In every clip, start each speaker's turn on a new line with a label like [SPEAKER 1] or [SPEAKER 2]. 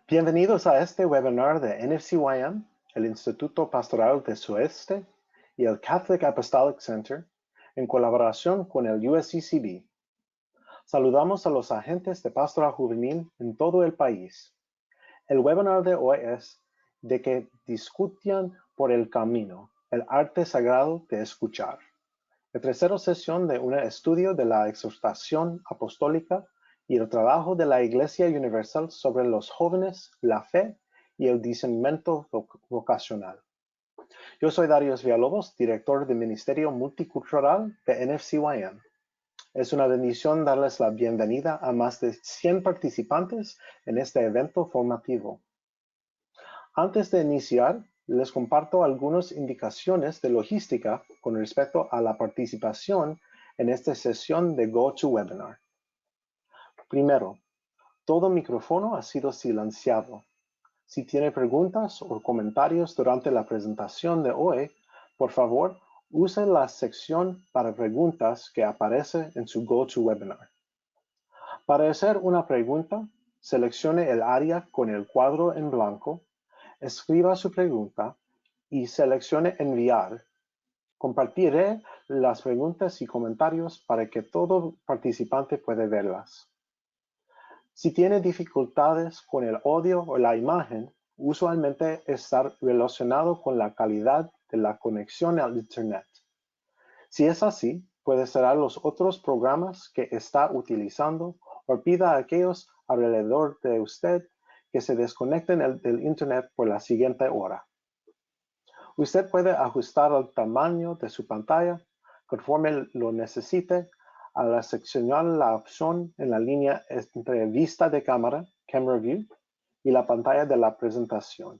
[SPEAKER 1] Bienvenidos a este webinar de NFCYM, el Instituto Pastoral del Sueste y el Catholic Apostolic Center, en colaboración con el USCCB. Saludamos a los agentes de pastoral juvenil en todo el país. El webinar de hoy es de que discutan por el camino, el arte sagrado de escuchar. La tercera sesión de un estudio de la exhortación apostólica y el trabajo de la Iglesia Universal sobre los jóvenes, la fe y el discernimiento vocacional. Yo soy Darius Villalobos, director del Ministerio Multicultural de NFCYM. Es una bendición darles la bienvenida a más de 100 participantes en este evento formativo. Antes de iniciar, les comparto algunas indicaciones de logística con respecto a la participación en esta sesión de GoToWebinar. Primero, todo micrófono ha sido silenciado. Si tiene preguntas o comentarios durante la presentación de hoy, por favor, use la sección para preguntas que aparece en su GoToWebinar. Para hacer una pregunta, seleccione el área con el cuadro en blanco, escriba su pregunta y seleccione enviar. Compartiré las preguntas y comentarios para que todo participante pueda verlas. Si tiene dificultades con el audio o la imagen, usualmente está relacionado con la calidad de la conexión al Internet. Si es así, puede cerrar los otros programas que está utilizando o pida a aquellos alrededor de usted que se desconecten del Internet por la siguiente hora. Usted puede ajustar el tamaño de su pantalla conforme lo necesite al seleccionar la opción en la línea entre vista de cámara, Camera View, y la pantalla de la presentación.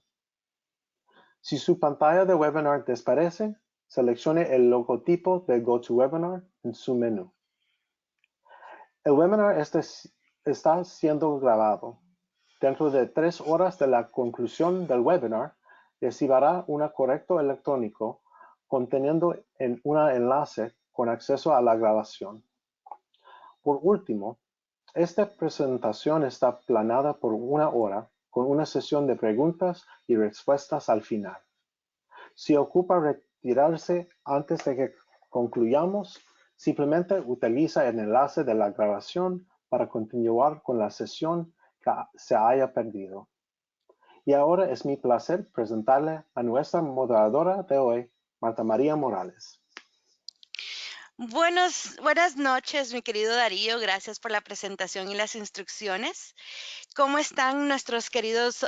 [SPEAKER 1] Si su pantalla de webinar desaparece, seleccione el logotipo de GoToWebinar en su menú. El webinar está siendo grabado. Dentro de 3 horas de la conclusión del webinar, recibirá un correo electrónico conteniendo un enlace con acceso a la grabación. Por último, esta presentación está planeada por 1 hora con una sesión de preguntas y respuestas al final. Si ocupa retirarse antes de que concluyamos, simplemente utiliza el enlace de la grabación para continuar con la sesión que se haya perdido. Y ahora es mi placer presentarle a nuestra moderadora de hoy, Marta María Morales.
[SPEAKER 2] Buenas noches, mi querido Darío. Gracias por la presentación y las instrucciones. ¿Cómo están nuestros queridos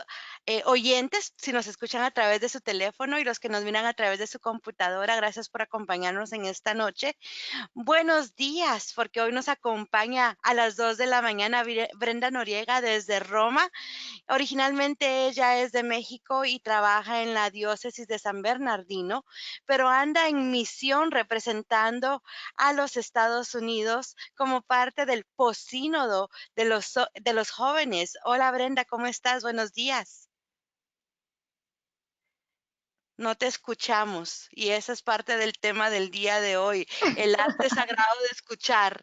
[SPEAKER 2] oyentes? Si nos escuchan a través de su teléfono y los que nos miran a través de su computadora, gracias por acompañarnos en esta noche. Buenos días, porque hoy nos acompaña a las 2 de la mañana Brenda Noriega desde Roma. Originalmente ella es de México y trabaja en la diócesis de San Bernardino, pero anda en misión representando a los Estados Unidos como parte del posínodo de los jóvenes. Hola Brenda, ¿cómo estás? Buenos días. No te escuchamos y esa es parte del tema del día de hoy, el arte sagrado de escuchar.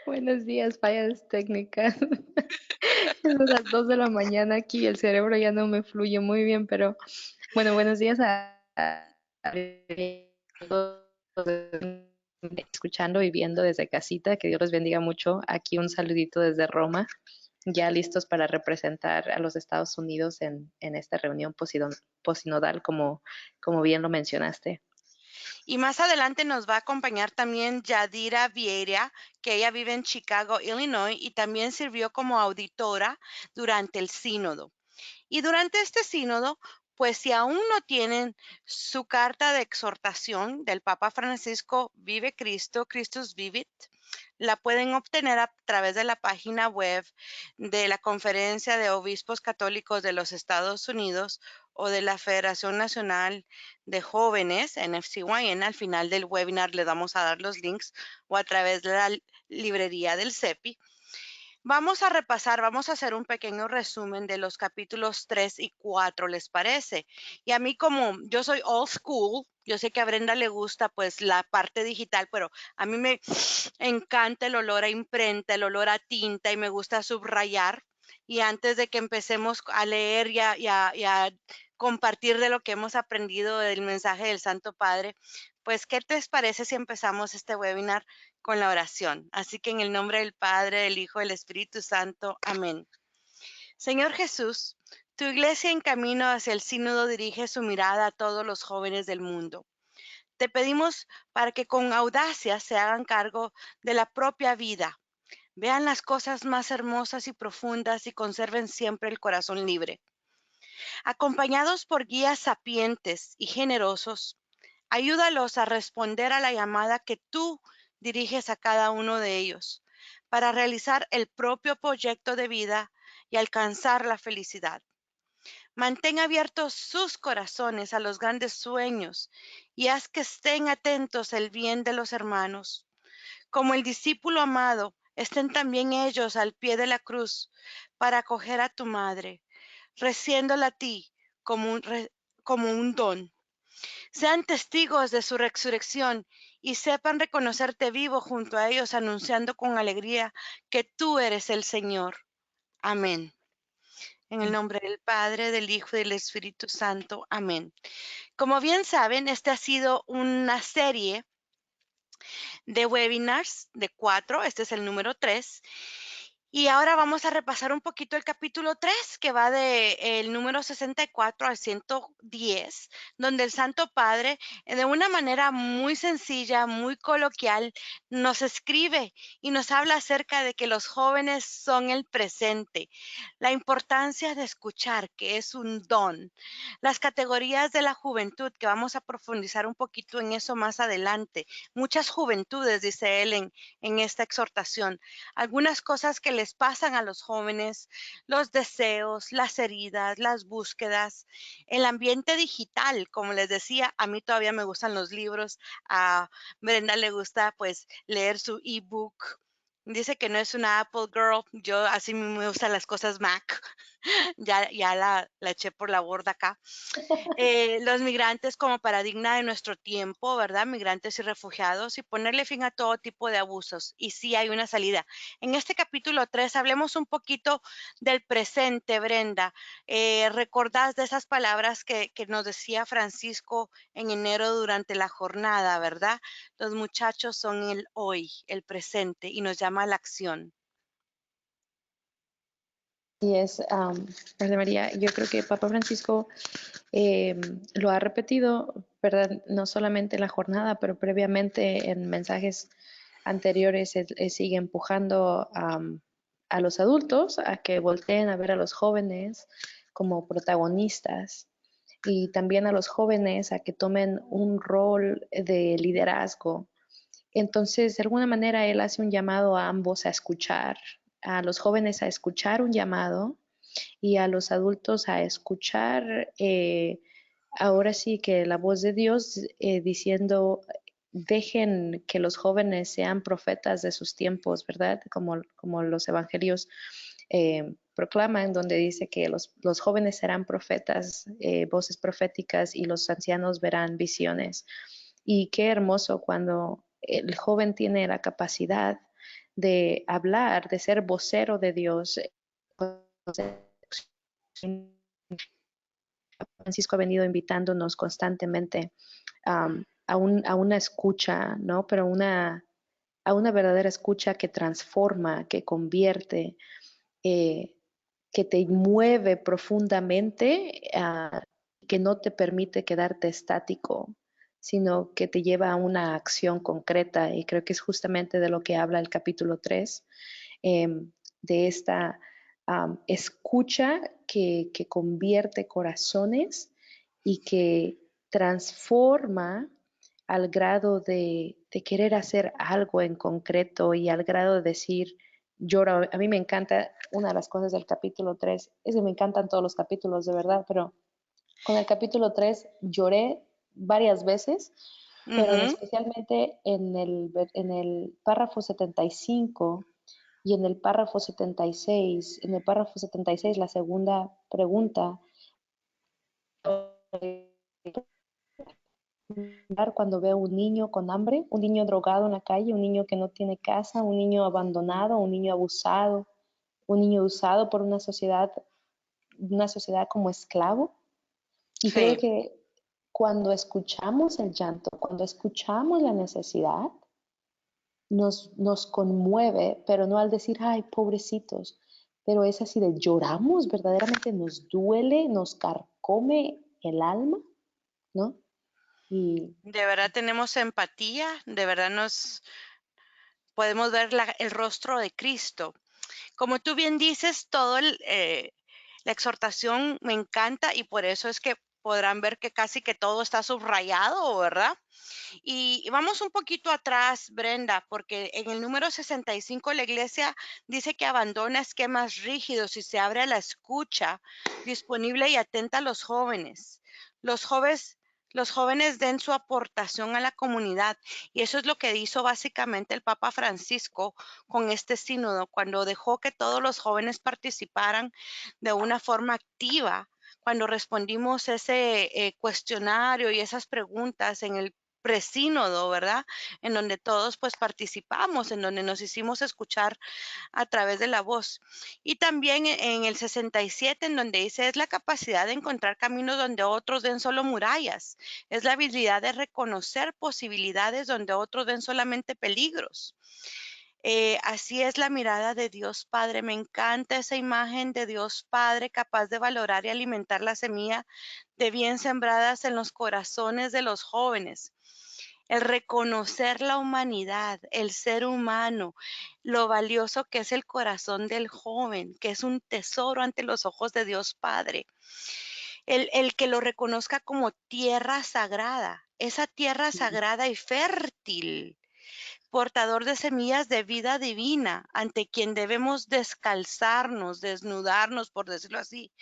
[SPEAKER 3] Buenos días, fallas técnicas. Son las 2 de la mañana aquí, el cerebro ya no me fluye muy bien, pero bueno, buenos días a todos escuchando y viendo desde casita, que Dios les bendiga mucho. Aquí un saludito desde Roma, ya listos para representar a los Estados Unidos en esta reunión posinodal, como bien lo mencionaste.
[SPEAKER 2] Y más adelante nos va a acompañar también Yadira Vieira, que ella vive en Chicago, Illinois, y también sirvió como auditora durante el sínodo. Y durante este sínodo, pues si aún no tienen su carta de exhortación del Papa Francisco Vive Cristo, Christus Vivit, la pueden obtener a través de la página web de la Conferencia de Obispos Católicos de los Estados Unidos o de la Federación Nacional de Jóvenes, NFCYN. Al final del webinar le vamos a dar los links, o a través de la librería del CEPI. Vamos a repasar, vamos a hacer un pequeño resumen de los capítulos 3 y 4, ¿les parece? Y a mí, como yo soy old school, yo sé que a Brenda le gusta pues la parte digital, pero a mí me encanta el olor a imprenta, el olor a tinta, y me gusta subrayar. Y antes de que empecemos a leer y a compartir de lo que hemos aprendido del mensaje del Santo Padre, pues, ¿qué te parece si empezamos este webinar con la oración? Así que en el nombre del Padre, del Hijo, del Espíritu Santo. Amén. Señor Jesús, tu iglesia en camino hacia el sínodo dirige su mirada a todos los jóvenes del mundo. Te pedimos para que con audacia se hagan cargo de la propia vida, vean las cosas más hermosas y profundas y conserven siempre el corazón libre. Acompañados por guías sapientes y generosos, ayúdalos a responder a la llamada que tú diriges a cada uno de ellos para realizar el propio proyecto de vida y alcanzar la felicidad. Mantén abiertos sus corazones a los grandes sueños y haz que estén atentos al bien de los hermanos. Como el discípulo amado, estén también ellos al pie de la cruz para acoger a tu madre, reciéndola a ti como un don. Sean testigos de su resurrección y sepan reconocerte vivo junto a ellos, anunciando con alegría que tú eres el Señor. Amén. En el nombre del Padre, del Hijo y del Espíritu Santo. Amén. Como bien saben, esta ha sido una serie de webinars de 4. Este es el número 3. Y ahora vamos a repasar un poquito el capítulo 3, que va del número 64 al 110, donde el Santo Padre, de una manera muy sencilla, muy coloquial, nos escribe y nos habla acerca de que los jóvenes son el presente, la importancia de escuchar, que es un don, las categorías de la juventud, que vamos a profundizar un poquito en eso más adelante. Muchas juventudes, dice él en esta exhortación, algunas cosas que les pasan a los jóvenes, los deseos, las heridas, las búsquedas, el ambiente digital, como les decía, a mí todavía me gustan los libros, a Brenda le gusta pues leer su ebook. Dice que no es una Apple girl, yo así me gustan las cosas Mac, ya la eché por la borda acá. Los migrantes como paradigma de nuestro tiempo, ¿verdad? Migrantes y refugiados y ponerle fin a todo tipo de abusos. Y sí hay una salida. En este capítulo 3 hablemos un poquito del presente, Brenda. ¿Recordás de esas palabras que nos decía Francisco en enero durante la jornada, ¿verdad? Los muchachos son el hoy, el presente, y nos llama a la acción.
[SPEAKER 3] Y es, Padre María, yo creo que Papa Francisco lo ha repetido, ¿verdad? No solamente en la jornada, pero previamente en mensajes anteriores, él sigue empujando a los adultos a que volteen a ver a los jóvenes como protagonistas y también a los jóvenes a que tomen un rol de liderazgo. Entonces, de alguna manera, él hace un llamado a ambos a escuchar, a los jóvenes a escuchar un llamado y a los adultos a escuchar, ahora sí que la voz de Dios diciendo, dejen que los jóvenes sean profetas de sus tiempos, ¿verdad? Como los evangelios proclaman, donde dice que los jóvenes serán profetas, voces proféticas, y los ancianos verán visiones. Y qué hermoso cuando el joven tiene la capacidad de hablar, de ser vocero de Dios. Francisco ha venido invitándonos constantemente a una escucha, ¿no? Pero a una verdadera escucha que transforma, que convierte, eh, que te mueve profundamente, que no te permite quedarte estático, sino que te lleva a una acción concreta. Y creo que es justamente de lo que habla el capítulo 3, de esta escucha que convierte corazones y que transforma al grado de querer hacer algo en concreto y al grado de decir, lloro. A mí me encanta, una de las cosas del capítulo 3, es que me encantan todos los capítulos de verdad, pero con el capítulo 3 lloré varias veces, pero especialmente en el párrafo 75 y en el párrafo 76. En el párrafo 76, la segunda pregunta, cuando veo un niño con hambre, un niño drogado en la calle, un niño que no tiene casa, un niño abandonado, un niño abusado, un niño usado por una sociedad como esclavo. Y creo
[SPEAKER 2] Sí,
[SPEAKER 3] que cuando escuchamos el llanto, cuando escuchamos la necesidad, nos conmueve, pero no al decir, ay, pobrecitos, pero es así de lloramos, verdaderamente nos duele, nos carcome el alma, ¿no? Y
[SPEAKER 2] de verdad tenemos empatía, de verdad nos podemos ver el rostro de Cristo. Como tú bien dices, la exhortación me encanta y por eso es que podrán ver que casi que todo está subrayado, ¿verdad? Y vamos un poquito atrás, Brenda, porque en el número 65 la iglesia dice que abandona esquemas rígidos y se abre a la escucha disponible y atenta a los jóvenes. Los jóvenes, los jóvenes den su aportación a la comunidad y eso es lo que hizo básicamente el Papa Francisco con este sínodo, cuando dejó que todos los jóvenes participaran de una forma activa. Cuando respondimos ese cuestionario y esas preguntas en el presínodo, ¿verdad? En donde todos pues participamos, en donde nos hicimos escuchar a través de la voz. Y también en el 67, en donde dice, es la capacidad de encontrar caminos donde otros ven solo murallas, es la habilidad de reconocer posibilidades donde otros ven solamente peligros. Así es la mirada de Dios Padre. Me encanta esa imagen de Dios Padre capaz de valorar y alimentar la semilla de bien sembradas en los corazones de los jóvenes. El reconocer la humanidad, el ser humano, lo valioso que es el corazón del joven, que es un tesoro ante los ojos de Dios Padre. El que lo reconozca como tierra sagrada, esa tierra sagrada y fértil, portador de semillas de vida divina, ante quien debemos descalzarnos, desnudarnos, por decirlo así,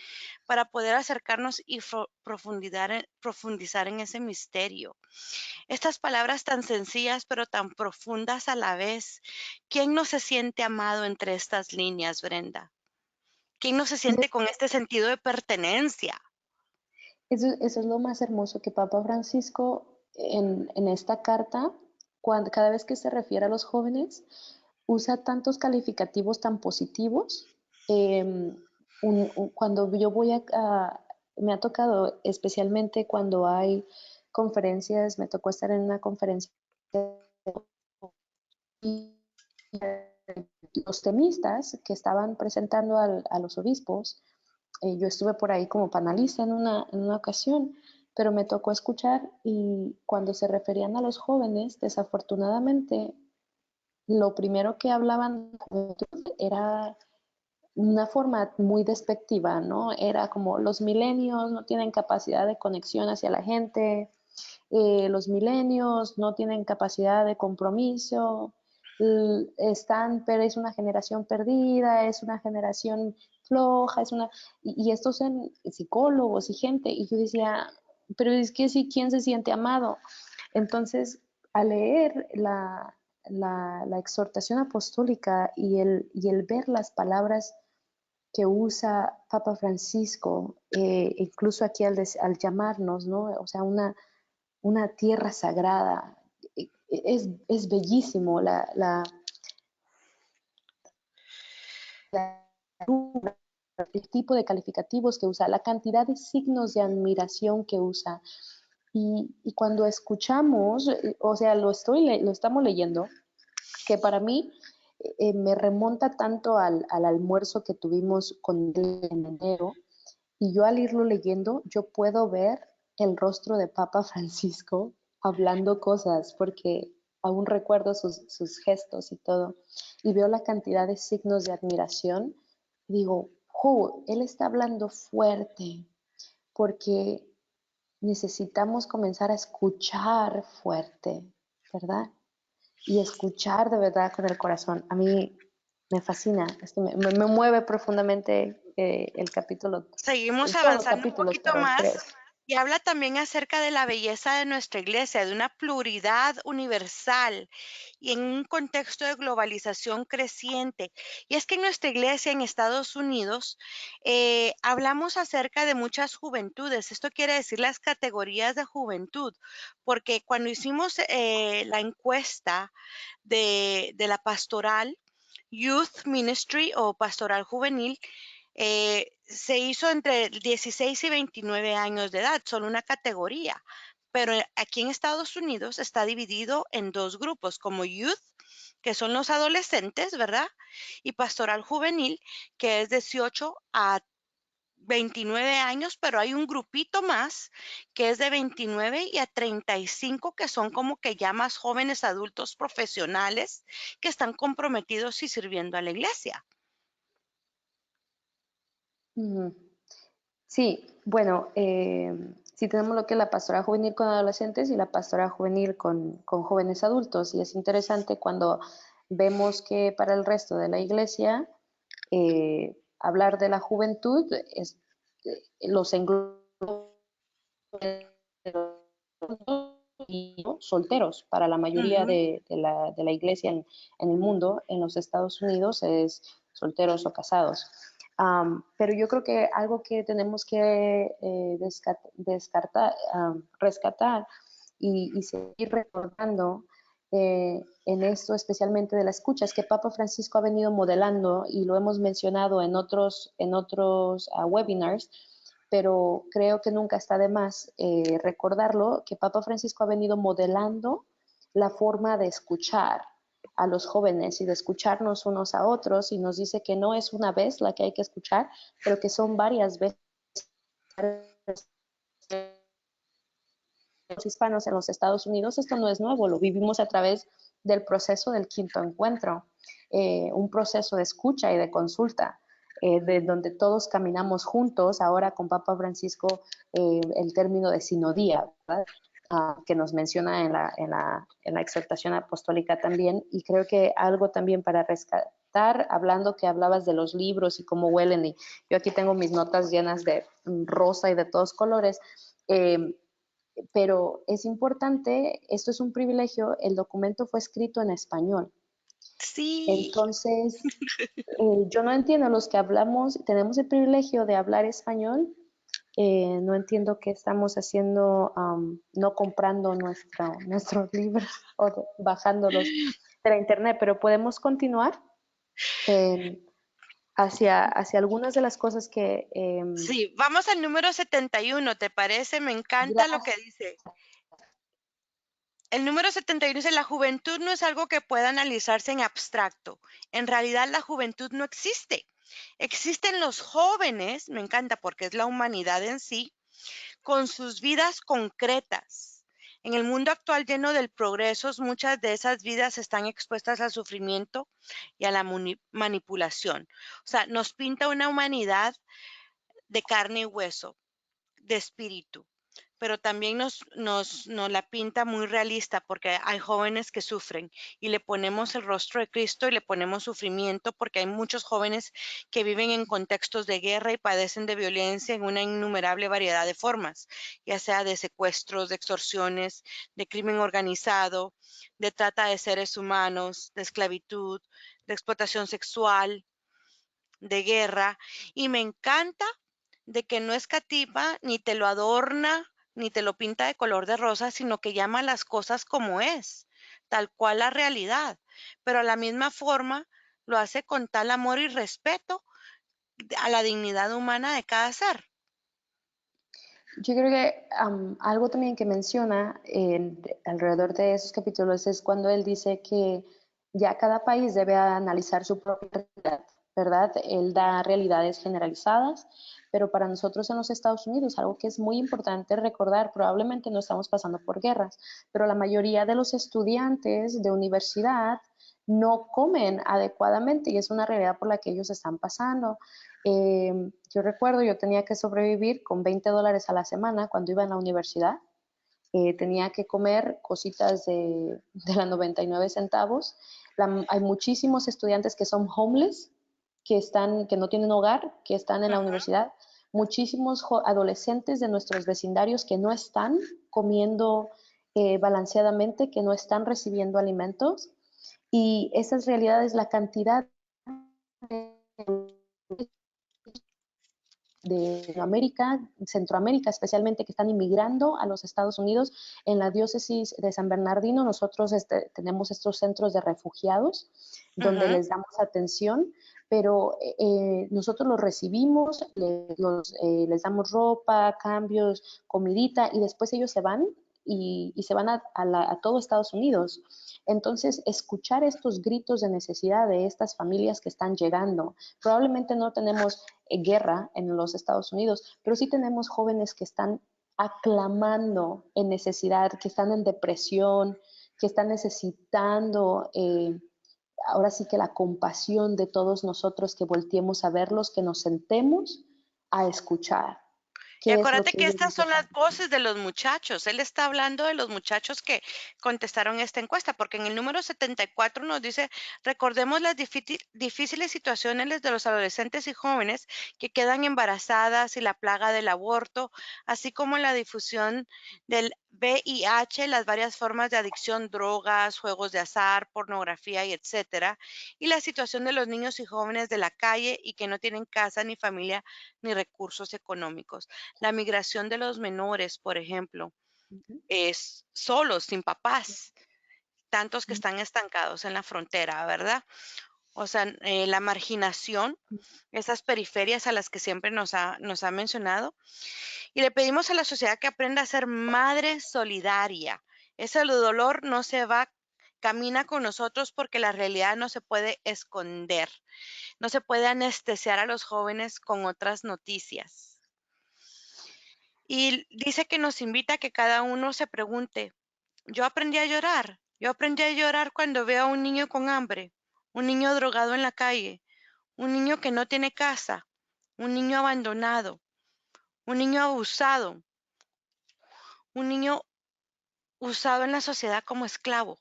[SPEAKER 2] para poder acercarnos y profundizar en ese misterio. Estas palabras tan sencillas pero tan profundas a la vez. ¿Quién no se siente amado entre estas líneas, Brenda? ¿Quién no se siente con este sentido de pertenencia?
[SPEAKER 3] eso es lo más hermoso que Papa Francisco en esta carta, cada vez que se refiere a los jóvenes, usa tantos calificativos tan positivos. Cuando yo me ha tocado, especialmente cuando hay conferencias, me tocó estar en una conferencia y los temistas que estaban presentando a los obispos, yo estuve por ahí como panelista en una ocasión, pero me tocó escuchar y cuando se referían a los jóvenes, desafortunadamente, lo primero que hablaban era una forma muy despectiva, ¿no? Era como los milenios no tienen capacidad de conexión hacia la gente, los milenios no tienen capacidad de compromiso, pero es una generación perdida, es una generación floja, y estos son psicólogos y gente, y yo decía, pero es que sí, ¿quién se siente amado? Entonces, al leer la exhortación apostólica y el ver las palabras que usa Papa Francisco, incluso aquí al llamarnos, ¿no? O sea, una tierra sagrada. Es bellísimo el tipo de calificativos que usa, la cantidad de signos de admiración que usa. Y cuando escuchamos, o sea, lo estamos leyendo, que para mí me remonta tanto al almuerzo que tuvimos con él en enero, y yo al irlo leyendo, yo puedo ver el rostro de Papa Francisco hablando cosas, porque aún recuerdo sus gestos y todo, y veo la cantidad de signos de admiración, y digo, él está hablando fuerte, porque necesitamos comenzar a escuchar fuerte, ¿verdad? Y escuchar de verdad con el corazón. A mí me fascina, esto me mueve profundamente el capítulo,
[SPEAKER 2] Seguimos
[SPEAKER 3] todos los
[SPEAKER 2] avanzando un
[SPEAKER 3] capítulos,
[SPEAKER 2] poquito
[SPEAKER 3] pero el
[SPEAKER 2] más
[SPEAKER 3] 3.
[SPEAKER 2] y habla también acerca de la belleza de nuestra iglesia, de una pluralidad universal y en un contexto de globalización creciente. Y es que en nuestra iglesia en Estados Unidos hablamos acerca de muchas juventudes. Esto quiere decir las categorías de juventud, porque cuando hicimos la encuesta de la pastoral, Youth Ministry o Pastoral Juvenil se hizo entre 16 y 29 años de edad, solo una categoría. Pero aquí en Estados Unidos está dividido en dos grupos, como Youth, que son los adolescentes, ¿verdad? Y Pastoral Juvenil, que es 18 a 29 años, pero hay un grupito más que es de 29 y a 35, que son como que ya más jóvenes adultos profesionales que están comprometidos y sirviendo a la iglesia.
[SPEAKER 3] Ujú. Sí, bueno, sí tenemos lo que es la pastoral juvenil con adolescentes y la pastoral juvenil con jóvenes adultos. Y es interesante cuando vemos que para el resto de la iglesia, hablar de la juventud los engloba y solteros. Para la mayoría
[SPEAKER 2] Ujú.
[SPEAKER 3] de la iglesia en el mundo, en los Estados Unidos, es solteros o casados. Pero yo creo que algo que tenemos que rescatar y seguir recordando en esto, especialmente de la escucha, es que Papa Francisco ha venido modelando, y lo hemos mencionado en otros webinars, pero creo que nunca está de más recordarlo, que Papa Francisco ha venido modelando la forma de escuchar a los jóvenes y de escucharnos unos a otros, y nos dice que no es una vez la que hay que escuchar, pero que son varias veces. Los hispanos en los Estados Unidos, esto no es nuevo, lo vivimos a través del proceso del quinto encuentro, un proceso de escucha y de consulta, de donde todos caminamos juntos. Ahora con Papa Francisco, el término de sinodía, ¿verdad? Que nos menciona en la exhortación apostólica también, y creo que algo también para rescatar, hablando que hablabas de los libros y cómo huelen, y yo aquí tengo mis notas llenas de rosa y de todos colores, pero es importante, esto es un privilegio, el documento fue escrito en español.
[SPEAKER 2] Sí.
[SPEAKER 3] Entonces, yo no entiendo, los que hablamos, tenemos el privilegio de hablar español, no entiendo qué estamos haciendo, no comprando nuestros libros o bajándolos de la internet, pero podemos continuar hacia algunas de las cosas que...
[SPEAKER 2] Sí, vamos al número 71, ¿te parece? Me encanta lo que
[SPEAKER 3] gracias.
[SPEAKER 2] dice. El número 71 dice: la juventud no es algo que pueda analizarse en abstracto. En realidad, la juventud no existe. Existen los jóvenes, me encanta porque es la humanidad en sí, con sus vidas concretas. En el mundo actual lleno del progreso, muchas de esas vidas están expuestas al sufrimiento y a la manipulación. O sea, nos pinta una humanidad de carne y hueso, de espíritu, pero también nos la pinta muy realista, porque hay jóvenes que sufren y le ponemos el rostro de Cristo y le ponemos sufrimiento, porque hay muchos jóvenes que viven en contextos de guerra y padecen de violencia en una innumerable variedad de formas, ya sea de secuestros, de extorsiones, de crimen organizado, de trata de seres humanos, de esclavitud, de explotación sexual, de guerra. Y me encanta de que no escatima, ni te lo adorna, ni te lo pinta de color de rosa, sino que llama las cosas como es, tal cual la realidad. Pero a la misma forma lo hace con tal amor y respeto a la dignidad humana de cada ser.
[SPEAKER 3] Yo creo que algo también que menciona alrededor de esos capítulos es cuando él dice que ya cada país debe analizar su propia realidad, ¿verdad? Él da realidades generalizadas, pero para nosotros en los Estados Unidos, algo que es muy importante recordar, probablemente no estamos pasando por guerras, pero la mayoría de los estudiantes de universidad no comen adecuadamente, y es una realidad por la que ellos están pasando. Yo recuerdo, yo tenía que sobrevivir con $20 a la semana cuando iba a la universidad. Tenía que comer cositas de la 99 centavos. Hay muchísimos estudiantes que son homeless, que no tienen hogar, que están en la universidad. Muchísimos adolescentes de nuestros vecindarios que no están comiendo balanceadamente, que no están recibiendo alimentos. Y esas realidades, la cantidad de de América, Centroamérica especialmente, que están inmigrando a los Estados Unidos. En la diócesis de San Bernardino nosotros tenemos estos centros de refugiados donde les damos atención, pero nosotros los recibimos, les damos ropa, cambios, comidita, y después ellos se van y se van a todo Estados Unidos. Entonces, escuchar estos gritos de necesidad de estas familias que están llegando. Probablemente no tenemos guerra en los Estados Unidos, pero sí tenemos jóvenes que están aclamando en necesidad, que están en depresión, que están necesitando, ahora sí que la compasión de todos nosotros, que volteemos a verlos, que nos sentemos a escuchar.
[SPEAKER 2] Y
[SPEAKER 3] ¿Qué es lo
[SPEAKER 2] acuérdate
[SPEAKER 3] que
[SPEAKER 2] que
[SPEAKER 3] ellos
[SPEAKER 2] estas son las
[SPEAKER 3] necesitan?
[SPEAKER 2] voces de los muchachos. Él está hablando de los muchachos que contestaron esta encuesta, porque en el número 74 nos dice, recordemos las difíciles situaciones de los adolescentes y jóvenes que quedan embarazadas y la plaga del aborto, así como la difusión del VIH, las varias formas de adicción, drogas, juegos de azar, pornografía y etcétera, y la situación de los niños y jóvenes de la calle y que no tienen casa ni familia ni recursos económicos. La migración de los menores, por ejemplo,
[SPEAKER 3] Ujú.
[SPEAKER 2] es solos, sin papás, tantos que están estancados en la frontera, ¿verdad? O sea, la marginación, esas periferias a las que siempre nos ha mencionado. Y le pedimos a la sociedad que aprenda a ser madre solidaria. Ese dolor no se va, camina con nosotros porque la realidad no se puede esconder. No se puede anestesiar a los jóvenes con otras noticias. Y dice que nos invita a que cada uno se pregunte, yo aprendí a llorar, yo aprendí a llorar cuando veo a un niño con hambre, un niño drogado en la calle, un niño que no tiene casa, un niño abandonado, un niño abusado, un niño usado en la sociedad como esclavo.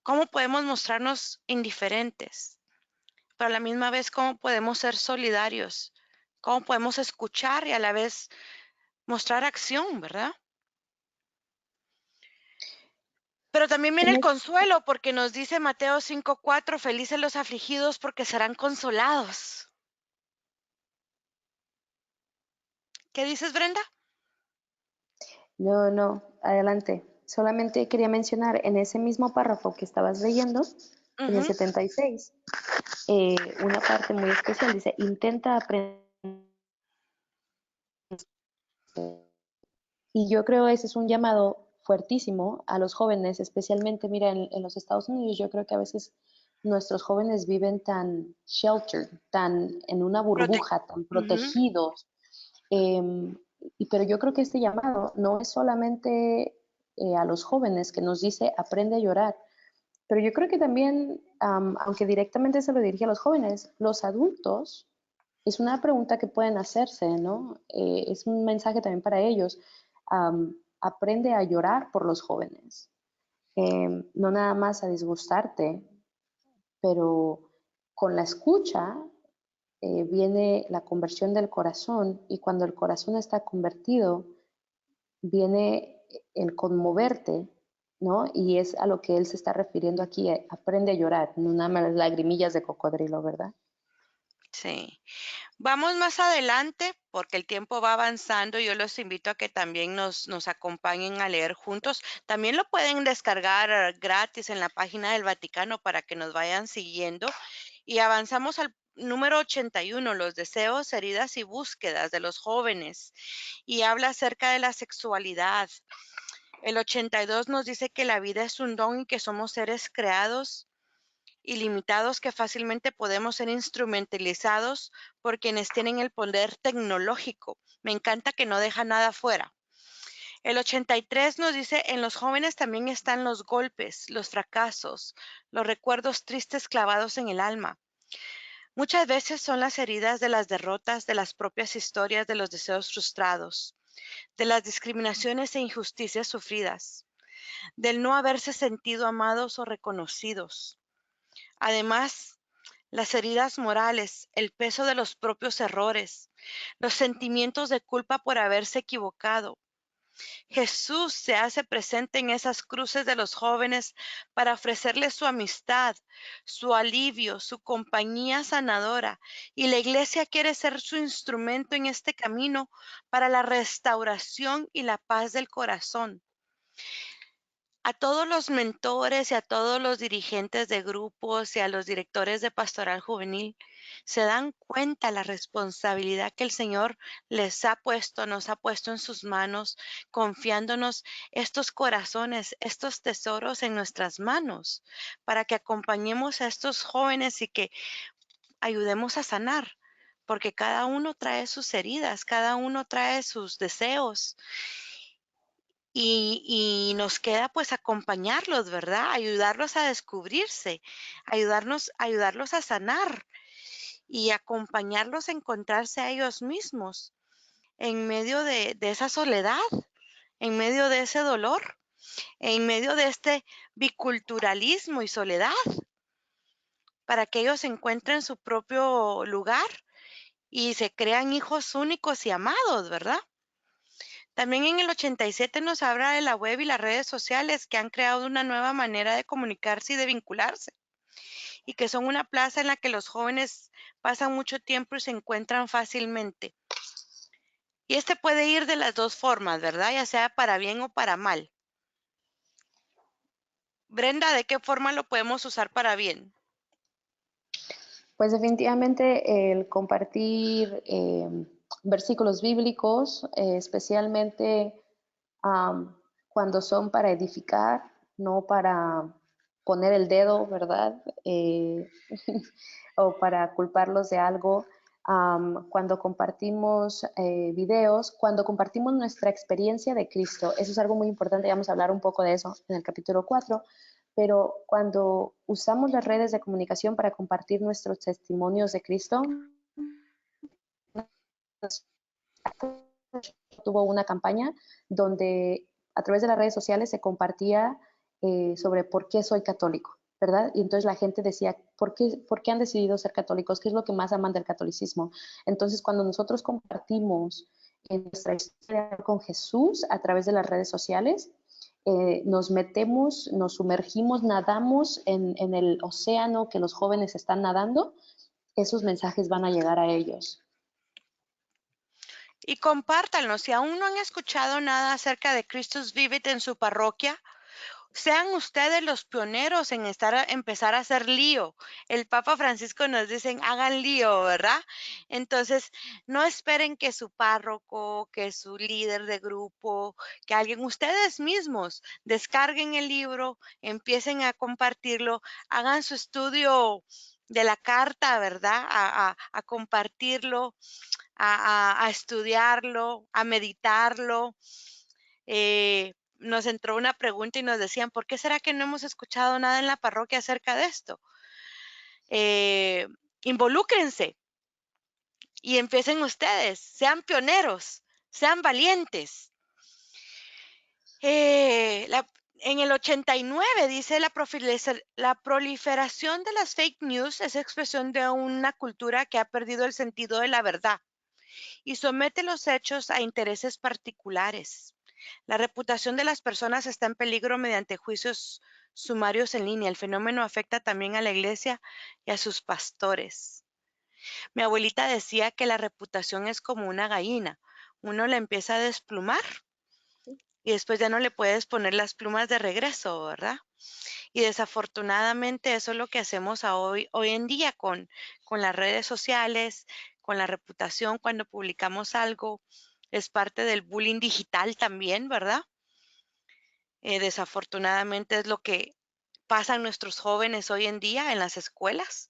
[SPEAKER 2] ¿Cómo podemos mostrarnos indiferentes? Pero a la misma vez, ¿cómo podemos ser solidarios? ¿Cómo podemos escuchar y a la vez mostrar acción, verdad? Pero también viene
[SPEAKER 3] En
[SPEAKER 2] el
[SPEAKER 3] es-
[SPEAKER 2] consuelo porque nos dice Mateo 5:4, felices los afligidos porque serán consolados. ¿Qué dices, Brenda?
[SPEAKER 3] No, no, adelante. Solamente quería mencionar en ese mismo párrafo que estabas leyendo, en el
[SPEAKER 2] Ujú.
[SPEAKER 3] 76, una parte muy especial dice, intenta aprender. Y yo creo ese es un llamado fuertísimo a los jóvenes, especialmente, mira, en los Estados Unidos, yo creo que a veces nuestros jóvenes viven tan sheltered, tan en una
[SPEAKER 2] Protec-
[SPEAKER 3] burbuja, tan
[SPEAKER 2] Ujú.
[SPEAKER 3] protegidos. Pero yo creo que este llamado no es solamente a los jóvenes que nos dice aprende a llorar, pero yo creo que también, aunque directamente se lo dirige a los jóvenes, los adultos, es una pregunta que pueden hacerse, ¿no? Es un mensaje también para ellos. Aprende a llorar por los jóvenes, no nada más a disgustarte, pero con la escucha viene la conversión del corazón, y cuando el corazón está convertido, viene el conmoverte, ¿no? Y es a lo que él se está refiriendo aquí, aprende a llorar, no nada más las lagrimillas de cocodrilo, ¿verdad?
[SPEAKER 2] Sí. Vamos más adelante porque el tiempo va avanzando. Yo los invito a que también nos acompañen a leer juntos. También lo pueden descargar gratis en la página del Vaticano para que nos vayan siguiendo. Y avanzamos al número 81, los deseos, heridas y búsquedas de los jóvenes. Y habla acerca de la sexualidad. El 82 nos dice que la vida es un don y que somos seres creados ilimitados que fácilmente podemos ser instrumentalizados por quienes tienen el poder tecnológico. Me encanta que no deja nada fuera. El 83 nos dice, en los jóvenes también están los golpes, los fracasos, los recuerdos tristes clavados en el alma. Muchas veces son las heridas de las derrotas, de las propias historias, de los deseos frustrados, de las discriminaciones e injusticias sufridas, del no haberse sentido amados o reconocidos. Además, las heridas morales, el peso de los propios errores, los sentimientos de culpa por haberse equivocado, Jesús se hace presente en esas cruces de los jóvenes para ofrecerles su amistad, su alivio, su compañía sanadora. Y la iglesia quiere ser su instrumento en este camino para la restauración y la paz del corazón. A todos los mentores y a todos los dirigentes de grupos y a los directores de pastoral juvenil, se dan cuenta la responsabilidad que el Señor les ha puesto, nos ha puesto en sus manos, confiándonos estos corazones, estos tesoros en nuestras manos, para que acompañemos a estos jóvenes y que ayudemos a sanar, porque cada uno trae sus heridas, cada uno trae sus deseos. Y nos queda pues acompañarlos, ¿verdad? Ayudarlos a descubrirse, ayudarlos a sanar y acompañarlos a encontrarse a ellos mismos en medio de esa soledad, en medio de ese dolor, en medio de este biculturalismo y soledad, para que ellos encuentren su propio lugar y se crean hijos únicos y amados, ¿verdad? También en el 87 nos habla de la web y las redes sociales que han creado una nueva manera de comunicarse y de vincularse y que son una plaza en la que los jóvenes pasan mucho tiempo y se encuentran fácilmente. Y este puede ir de las dos formas, ¿verdad? Ya sea para bien o para mal. Brenda, ¿de qué forma lo podemos usar para bien?
[SPEAKER 3] Pues definitivamente el compartir versículos bíblicos, especialmente cuando son para edificar, no para poner el dedo, ¿verdad? O para culparlos de algo. Cuando compartimos videos, cuando compartimos nuestra experiencia de Cristo, eso es algo muy importante, vamos a hablar un poco de eso en el capítulo 4, pero cuando usamos las redes de comunicación para compartir nuestros testimonios de Cristo, tuvo una campaña donde a través de las redes sociales se compartía sobre por qué soy católico, ¿verdad? Y entonces la gente decía, ¿por qué han decidido ser católicos? ¿Qué es lo que más aman del catolicismo? Entonces, cuando nosotros compartimos nuestra historia con Jesús a través de las redes sociales, nos metemos, nos sumergimos, nadamos en el océano que los jóvenes están nadando, esos mensajes van a llegar a ellos.
[SPEAKER 2] Y compártanlo. Si aún no han escuchado nada acerca de Christus Vivit en su parroquia, sean ustedes los pioneros en empezar a hacer lío. El Papa Francisco nos dice, hagan lío, ¿verdad? Entonces, no esperen que su párroco, que su líder de grupo, que alguien, ustedes mismos, descarguen el libro, empiecen a compartirlo, hagan su estudio de la carta, ¿verdad? A compartirlo, a estudiarlo, a meditarlo. Nos entró una pregunta y nos decían, ¿por qué será que no hemos escuchado nada en la parroquia acerca de esto? Involúcrense y empiecen ustedes, sean pioneros, sean valientes. En el 89 dice la proliferación de las fake news es expresión de una cultura que ha perdido el sentido de la verdad y somete los hechos a intereses particulares. La reputación de las personas está en peligro mediante juicios sumarios en línea. El fenómeno afecta también a la iglesia y a sus pastores. Mi abuelita decía que la reputación es como una gallina. Uno la empieza a desplumar y después ya no le puedes poner las plumas de regreso, ¿verdad? Y desafortunadamente eso es lo que hacemos hoy en día con las redes sociales, con la reputación cuando publicamos algo. Es parte del bullying digital también, ¿verdad? Desafortunadamente es lo que pasan nuestros jóvenes hoy en día en las escuelas.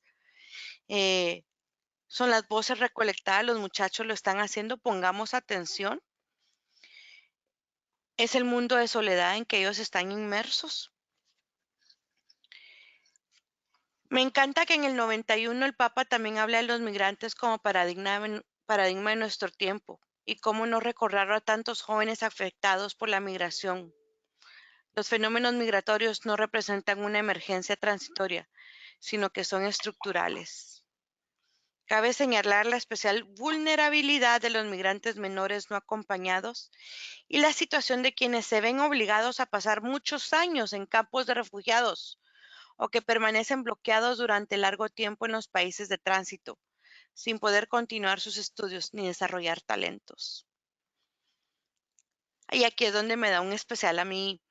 [SPEAKER 2] Eh, son las voces recolectadas, los muchachos lo están haciendo, pongamos atención. Es el mundo de soledad en que ellos están inmersos. Me encanta que en el 91 el Papa también habla de los migrantes como paradigma de nuestro tiempo y cómo no recordar a tantos jóvenes afectados por la migración. Los fenómenos migratorios no representan una emergencia transitoria, sino que son estructurales. Cabe señalar la especial vulnerabilidad de los migrantes menores no acompañados y la situación de quienes se ven obligados a pasar muchos años en campos de refugiados o que permanecen bloqueados durante largo tiempo en los países de tránsito, sin poder continuar sus estudios ni desarrollar talentos. Y aquí es donde me da un especial a mí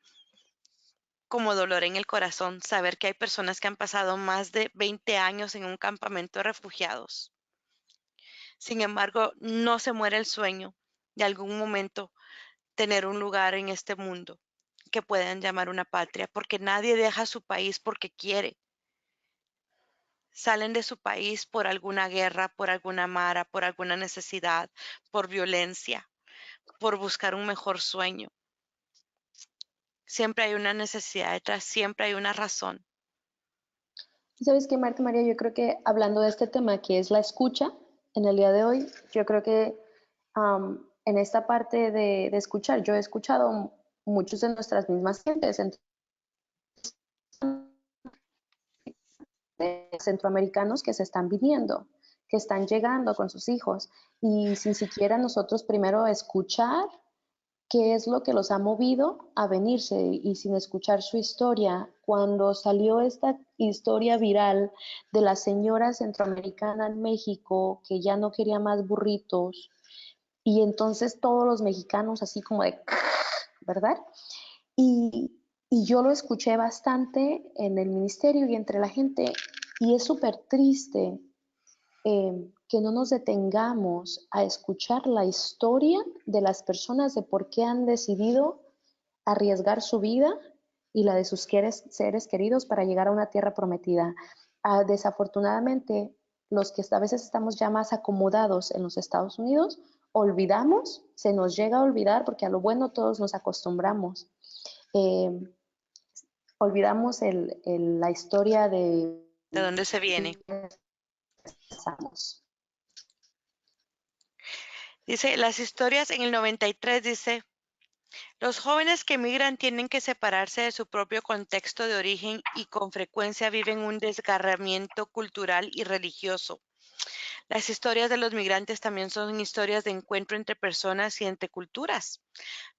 [SPEAKER 2] como dolor en el corazón saber que hay personas que han pasado más de 20 años en un campamento de refugiados. Sin embargo, no se muere el sueño de algún momento tener un lugar en este mundo que puedan llamar una patria, porque nadie deja su país porque quiere. Salen de su país por alguna guerra, por alguna mara, por alguna necesidad, por violencia, por buscar un mejor sueño. Siempre hay una necesidad detrás, siempre hay una razón.
[SPEAKER 3] ¿Sabes qué, Marta María? Yo creo que hablando de este tema que es la escucha, en el día de hoy, yo creo que en esta parte de escuchar, yo he escuchado muchos de nuestras mismas gentes, centroamericanos que se están viniendo, que están llegando con sus hijos y sin siquiera nosotros primero escuchar qué es lo que los ha movido a venirse y sin escuchar su historia. Cuando salió esta historia viral de la señora centroamericana en México que ya no quería más burritos y entonces todos los mexicanos así como de, ¿verdad? Y yo lo escuché bastante en el ministerio y entre la gente y es súper triste que no nos detengamos a escuchar la historia de las personas de por qué han decidido arriesgar su vida y la de sus seres queridos para llegar a una tierra prometida. Desafortunadamente, los que a veces estamos ya más acomodados en los Estados Unidos, olvidamos, se nos llega a olvidar porque a lo bueno todos nos acostumbramos. Eh, olvidamos la historia de...
[SPEAKER 2] ¿De dónde se viene? Dice, las historias en el 93 dice, los jóvenes que migran tienen que separarse de su propio contexto de origen y con frecuencia viven un desgarramiento cultural y religioso. Las historias de los migrantes también son historias de encuentro entre personas y entre culturas.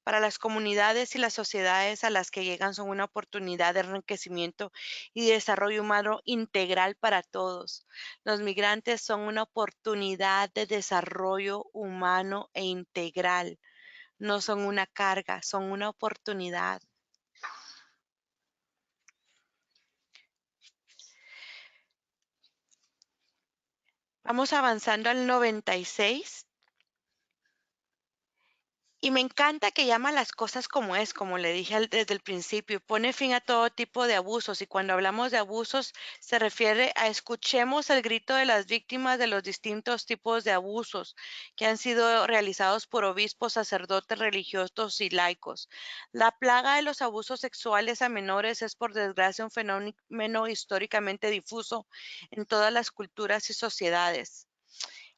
[SPEAKER 2] Para las comunidades y las sociedades a las que llegan son una oportunidad de enriquecimiento y de desarrollo humano integral para todos. Los migrantes son una oportunidad de desarrollo humano e integral. No son una carga, son una oportunidad. Vamos avanzando al 96. Y me encanta que llama las cosas como es, como le dije desde el principio, pone fin a todo tipo de abusos. Y cuando hablamos de abusos, se refiere a escuchemos el grito de las víctimas de los distintos tipos de abusos que han sido realizados por obispos, sacerdotes religiosos y laicos. La plaga de los abusos sexuales a menores es, por desgracia, un fenómeno históricamente difuso en todas las culturas y sociedades.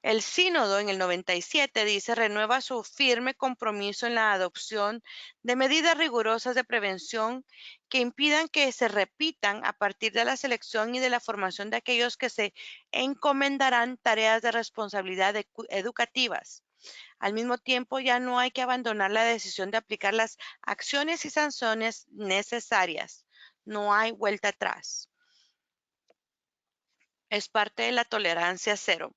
[SPEAKER 2] El sínodo en el 97 dice, renueva su firme compromiso en la adopción de medidas rigurosas de prevención que impidan que se repitan a partir de la selección y de la formación de aquellos que se encomendarán tareas de responsabilidad educativas. Al mismo tiempo, ya no hay que abandonar la decisión de aplicar las acciones y sanciones necesarias. No hay vuelta atrás. Es parte de la tolerancia cero.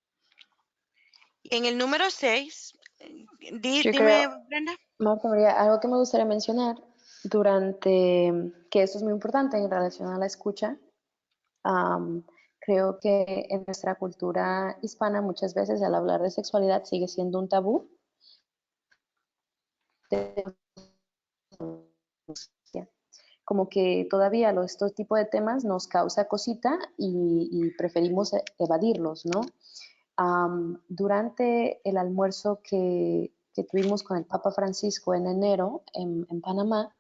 [SPEAKER 2] En el número 6,
[SPEAKER 3] Yo
[SPEAKER 2] dime,
[SPEAKER 3] creo,
[SPEAKER 2] Brenda.
[SPEAKER 3] Marta María, algo que me gustaría mencionar durante, que esto es muy importante en relación a la escucha, creo que en nuestra cultura hispana muchas veces al hablar de sexualidad sigue siendo un tabú. Como que todavía estos tipos de temas nos causa cosita y preferimos evadirlos, ¿no? Durante el almuerzo que tuvimos con el Papa Francisco en enero en Panamá,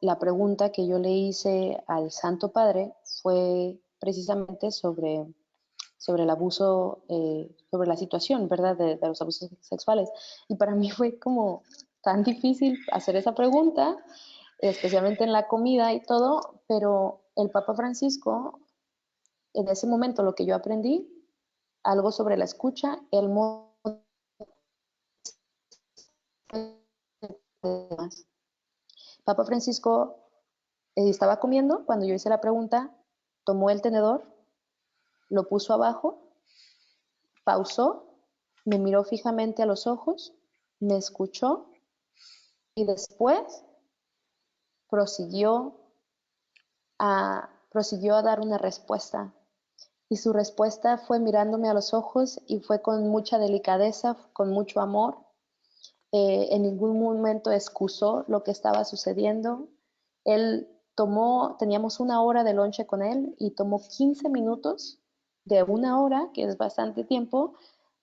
[SPEAKER 3] la pregunta que yo le hice al Santo Padre fue precisamente sobre el abuso, sobre la situación, ¿verdad?, de los abusos sexuales. Y para mí fue como tan difícil hacer esa pregunta, especialmente en la comida y todo, pero el Papa Francisco, en ese momento lo que yo aprendí algo sobre la escucha, el modo Papa Francisco estaba comiendo cuando yo hice la pregunta, tomó el tenedor, lo puso abajo, pausó, me miró fijamente a los ojos, me escuchó y después prosiguió a dar una respuesta. Y su respuesta fue mirándome a los ojos y fue con mucha delicadeza, con mucho amor. En ningún momento excusó lo que estaba sucediendo. Teníamos 1 hora de lonche con él y tomó 15 minutos de 1 hora, que es bastante tiempo,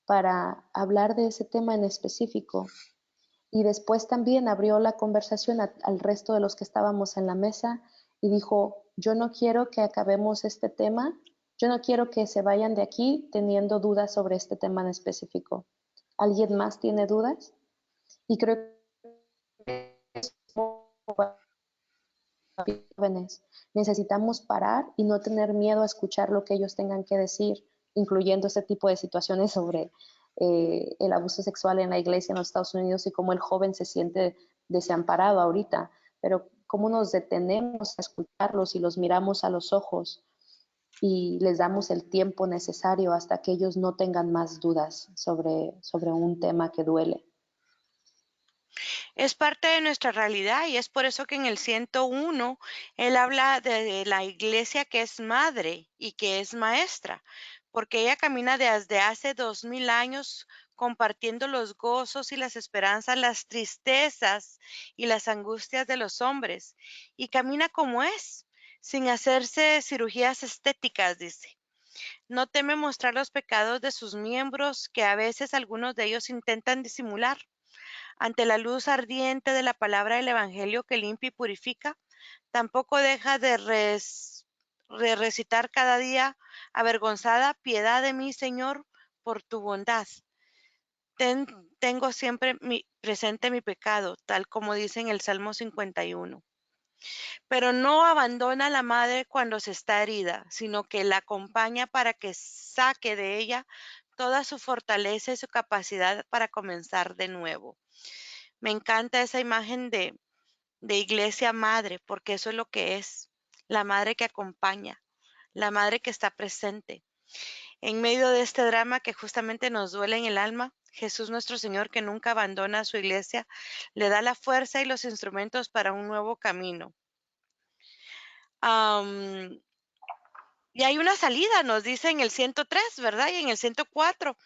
[SPEAKER 3] para hablar de ese tema en específico. Y después también abrió la conversación al resto de los que estábamos en la mesa y dijo, yo no quiero que acabemos este tema, yo no quiero que se vayan de aquí teniendo dudas sobre este tema en específico. ¿Alguien más tiene dudas? Y creo que jóvenes necesitamos parar y no tener miedo a escuchar lo que ellos tengan que decir, incluyendo este tipo de situaciones sobre el abuso sexual en la iglesia en los Estados Unidos y cómo el joven se siente desamparado ahorita, pero cómo nos detenemos a escucharlos y los miramos a los ojos y les damos el tiempo necesario hasta que ellos no tengan más dudas sobre un tema que duele.
[SPEAKER 2] Es parte de nuestra realidad y es por eso que en el 101 él habla de la iglesia que es madre y que es maestra, porque ella camina desde hace 2000 años compartiendo los gozos y las esperanzas, las tristezas y las angustias de los hombres, y camina como es, sin hacerse cirugías estéticas, dice. No teme mostrar los pecados de sus miembros, que a veces algunos de ellos intentan disimular. Ante la luz ardiente de la palabra del Evangelio que limpia y purifica, tampoco deja de recitar cada día avergonzada: piedad de mí, Señor, por tu bondad. Tengo siempre presente mi pecado, tal como dice en el Salmo 51. Pero no abandona a la madre cuando se está herida, sino que la acompaña para que saque de ella toda su fortaleza y su capacidad para comenzar de nuevo. Me encanta esa imagen de iglesia madre, porque eso es lo que es, la madre que acompaña, la madre que está presente. En medio de este drama que justamente nos duele en el alma, Jesús nuestro Señor, que nunca abandona a su iglesia, le da la fuerza y los instrumentos para un nuevo camino. Y hay una salida, nos dice en el 103, ¿verdad? Y en el 104.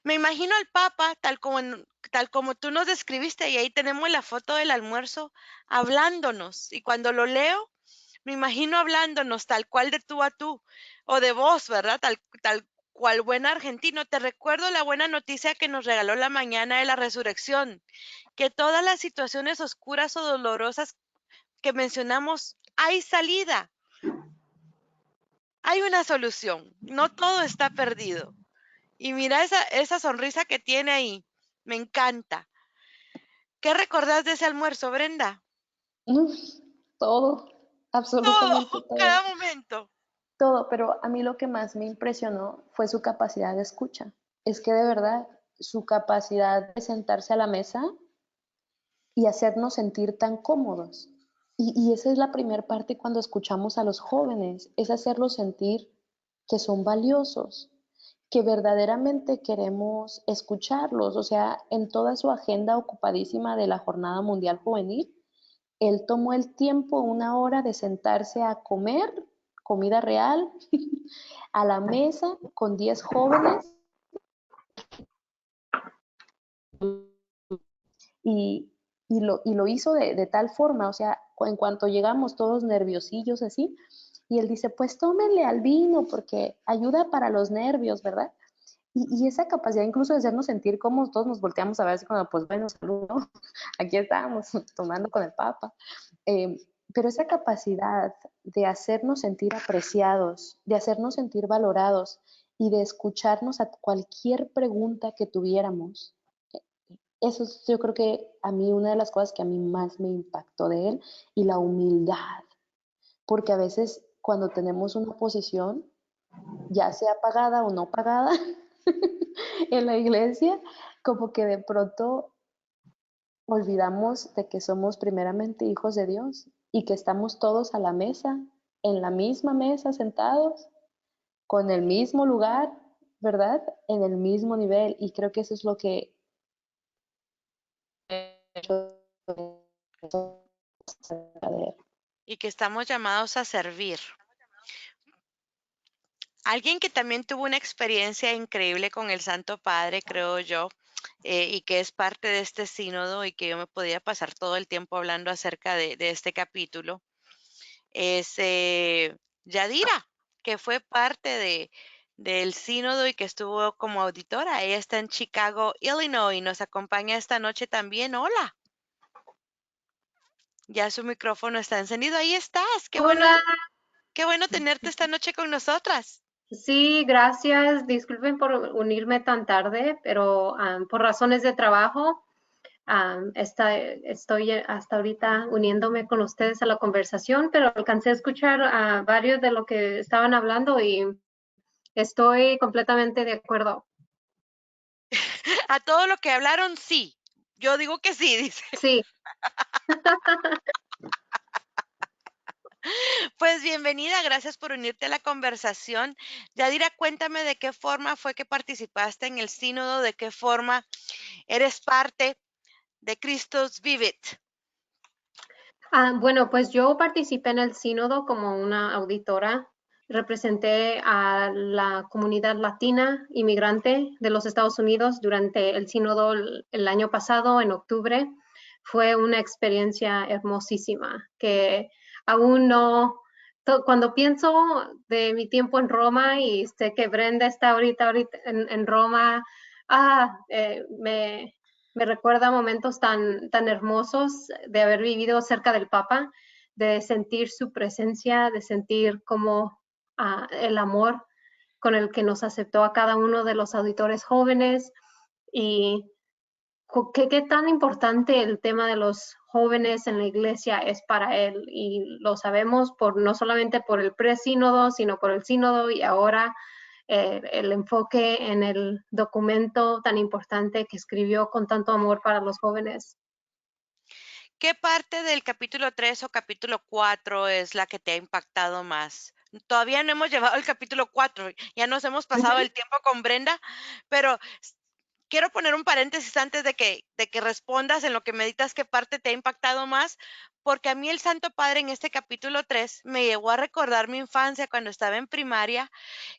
[SPEAKER 2] Me imagino al Papa, tal como tú nos describiste, y ahí tenemos la foto del almuerzo, hablándonos. Y cuando lo leo, me imagino hablándonos tal cual de tú a tú, o de vos, ¿verdad? Tal cual buen argentino. Te recuerdo la buena noticia que nos regaló la mañana de la resurrección, que todas las situaciones oscuras o dolorosas que mencionamos, hay salida, hay una solución, no todo está perdido. Y mira esa sonrisa que tiene ahí. Me encanta. ¿Qué recordás de ese almuerzo, Brenda?
[SPEAKER 3] Todo, absolutamente
[SPEAKER 2] Todo,
[SPEAKER 3] todo.
[SPEAKER 2] cada momento.
[SPEAKER 3] Todo, pero a mí lo que más me impresionó fue su capacidad de escucha. Es que de verdad, su capacidad de sentarse a la mesa y hacernos sentir tan cómodos. Y esa es la primera parte cuando escuchamos a los jóvenes, es hacerlos sentir que son valiosos, que verdaderamente queremos escucharlos. O sea, en toda su agenda ocupadísima de la Jornada Mundial Juvenil, él tomó el tiempo, 1 hora, de sentarse a comer comida real a la mesa con 10 jóvenes y, lo hizo de tal forma, o sea, en cuanto llegamos todos nerviosillos así, y él dice, pues tómenle al vino porque ayuda para los nervios, ¿verdad? Y esa capacidad incluso de hacernos sentir como todos nos volteamos a ver así como, pues bueno, salud, ¿no? Aquí estábamos tomando con el Papa. Pero esa capacidad de hacernos sentir apreciados, de hacernos sentir valorados y de escucharnos a cualquier pregunta que tuviéramos, eso es, yo creo que a mí una de las cosas que a mí más me impactó de él, y la humildad, porque a veces cuando tenemos una posición ya sea pagada o no pagada, en la iglesia, como que de pronto olvidamos de que somos primeramente hijos de Dios y que estamos todos a la mesa, en la misma mesa sentados, con el mismo lugar, ¿verdad? En el mismo nivel. Y creo que eso es lo que
[SPEAKER 2] Y que estamos llamados a servir. Alguien que también tuvo una experiencia increíble con el Santo Padre, creo yo, y que es parte de este sínodo y que yo me podía pasar todo el tiempo hablando acerca de este capítulo, es Yadira, que fue parte del sínodo y que estuvo como auditora. Ella está en Chicago, Illinois, y nos acompaña esta noche también. Hola, ya su micrófono está encendido. Ahí estás.
[SPEAKER 4] Hola,
[SPEAKER 2] Qué bueno tenerte esta noche con nosotras.
[SPEAKER 4] sí, gracias. Disculpen por unirme tan tarde, pero por razones de trabajo estoy hasta ahorita uniéndome con ustedes a la conversación, pero alcancé a escuchar varios de lo que estaban hablando y estoy completamente de acuerdo.
[SPEAKER 2] A todo lo que hablaron, sí. Yo digo que sí, dice.
[SPEAKER 4] Sí.
[SPEAKER 2] Pues bienvenida, gracias por unirte a la conversación. Yadira, cuéntame de qué forma fue que participaste en el sínodo, de qué forma eres parte de Christus Vivit.
[SPEAKER 4] Bueno, pues yo participé en el sínodo como una auditora. Representé a la comunidad latina inmigrante de los Estados Unidos durante el sínodo el año pasado, en octubre. Fue una experiencia hermosísima que aún no, cuando pienso de mi tiempo en Roma y sé que Brenda está ahorita en Roma, me recuerda momentos tan hermosos de haber vivido cerca del Papa, de sentir su presencia, de sentir como el amor con el que nos aceptó a cada uno de los auditores jóvenes y qué tan importante el tema de los jóvenes en la iglesia es para él. Y lo sabemos no solamente por el presínodo, sino por el sínodo y ahora el enfoque en el documento tan importante que escribió con tanto amor para los jóvenes.
[SPEAKER 2] ¿Qué parte del capítulo 3 o capítulo 4 es la que te ha impactado más? Todavía no hemos llevado el capítulo 4, ya nos hemos pasado el tiempo con Brenda, pero quiero poner un paréntesis antes de que respondas en lo que meditas qué parte te ha impactado más, porque a mí el Santo Padre en este capítulo 3 me llevó a recordar mi infancia cuando estaba en primaria,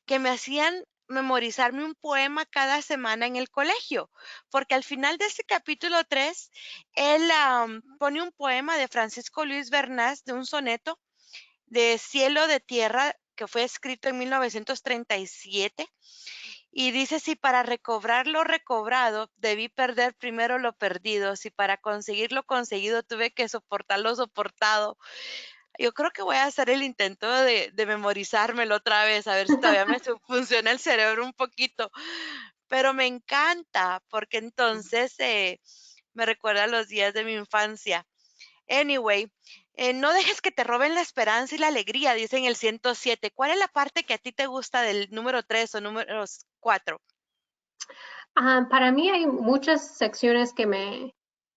[SPEAKER 2] que me hacían memorizarme un poema cada semana en el colegio, porque al final de este capítulo 3, él pone un poema de Francisco Luis Bernás, de un soneto de Cielo de Tierra, que fue escrito en 1937, y dice: si para recobrar lo recobrado debí perder primero lo perdido, si para conseguir lo conseguido tuve que soportar lo soportado. Yo creo que voy a hacer el intento de memorizármelo otra vez, a ver si todavía me funciona el cerebro un poquito. Pero me encanta, porque entonces me recuerda a los días de mi infancia. Anyway, no dejes que te roben la esperanza y la alegría, dice en el 107. ¿Cuál es la parte que a ti te gusta del número 3 o número 4?
[SPEAKER 4] Para mí hay muchas secciones que me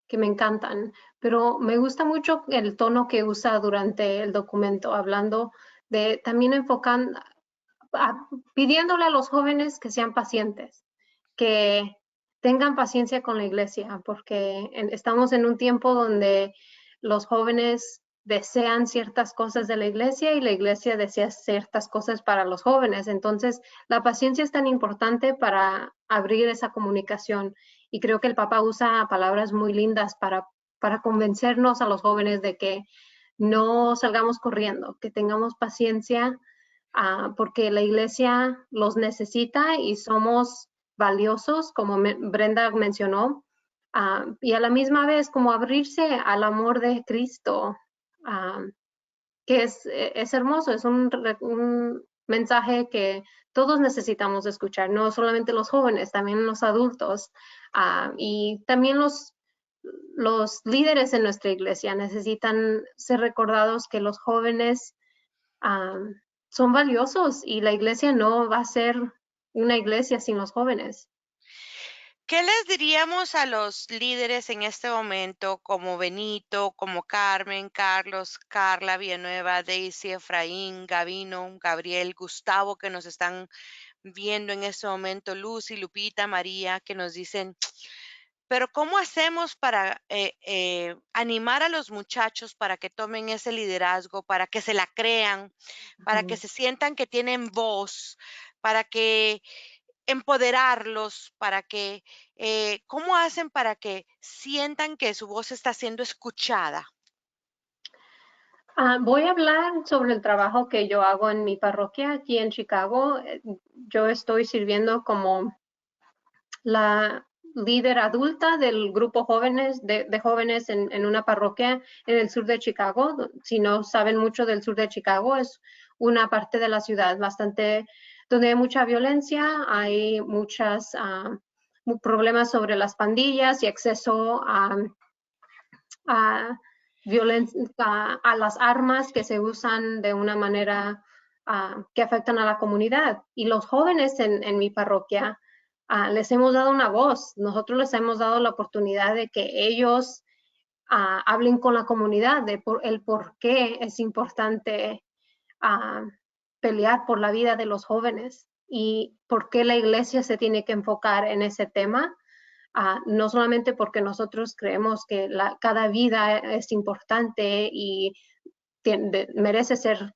[SPEAKER 4] encantan, pero me gusta mucho el tono que usa durante el documento, hablando de también enfocando, pidiéndole a los jóvenes que sean pacientes, que tengan paciencia con la iglesia, porque estamos en un tiempo donde los jóvenes desean ciertas cosas de la iglesia y la iglesia desea ciertas cosas para los jóvenes. Entonces, la paciencia es tan importante para abrir esa comunicación. Y creo que el Papa usa palabras muy lindas para convencernos a los jóvenes de que no salgamos corriendo, que tengamos paciencia, porque la iglesia los necesita y somos valiosos, como Brenda mencionó, y a la misma vez como abrirse al amor de Cristo, que es hermoso, es un mensaje que todos necesitamos escuchar, no solamente los jóvenes, también los adultos, y también los líderes en nuestra iglesia necesitan ser recordados que los jóvenes son valiosos y la iglesia no va a ser una iglesia sin los jóvenes.
[SPEAKER 2] ¿Qué les diríamos a los líderes en este momento, como Benito, como Carmen, Carlos, Carla, Villanueva, Daisy, Efraín, Gavino, Gabriel, Gustavo, que nos están viendo en este momento, Lucy, Lupita, María, que nos dicen, pero ¿cómo hacemos para animar a los muchachos para que tomen ese liderazgo, para que se la crean, para que se sientan que tienen voz, para que empoderarlos, para que, ¿cómo hacen para que sientan que su voz está siendo escuchada?
[SPEAKER 4] Voy a hablar sobre el trabajo que yo hago en mi parroquia aquí en Chicago. Yo estoy sirviendo como la líder adulta del grupo jóvenes, de jóvenes en una parroquia en el sur de Chicago. Si no saben mucho del sur de Chicago, es una parte de la ciudad bastante, donde hay mucha violencia, hay muchos problemas sobre las pandillas y acceso a violencia, a las armas que se usan de una manera que afectan a la comunidad. Y los jóvenes en mi parroquia les hemos dado una voz. Nosotros les hemos dado la oportunidad de que ellos hablen con la comunidad de el por qué es importante pelear por la vida de los jóvenes y por qué la iglesia se tiene que enfocar en ese tema. No solamente porque nosotros creemos que cada vida es importante y merece ser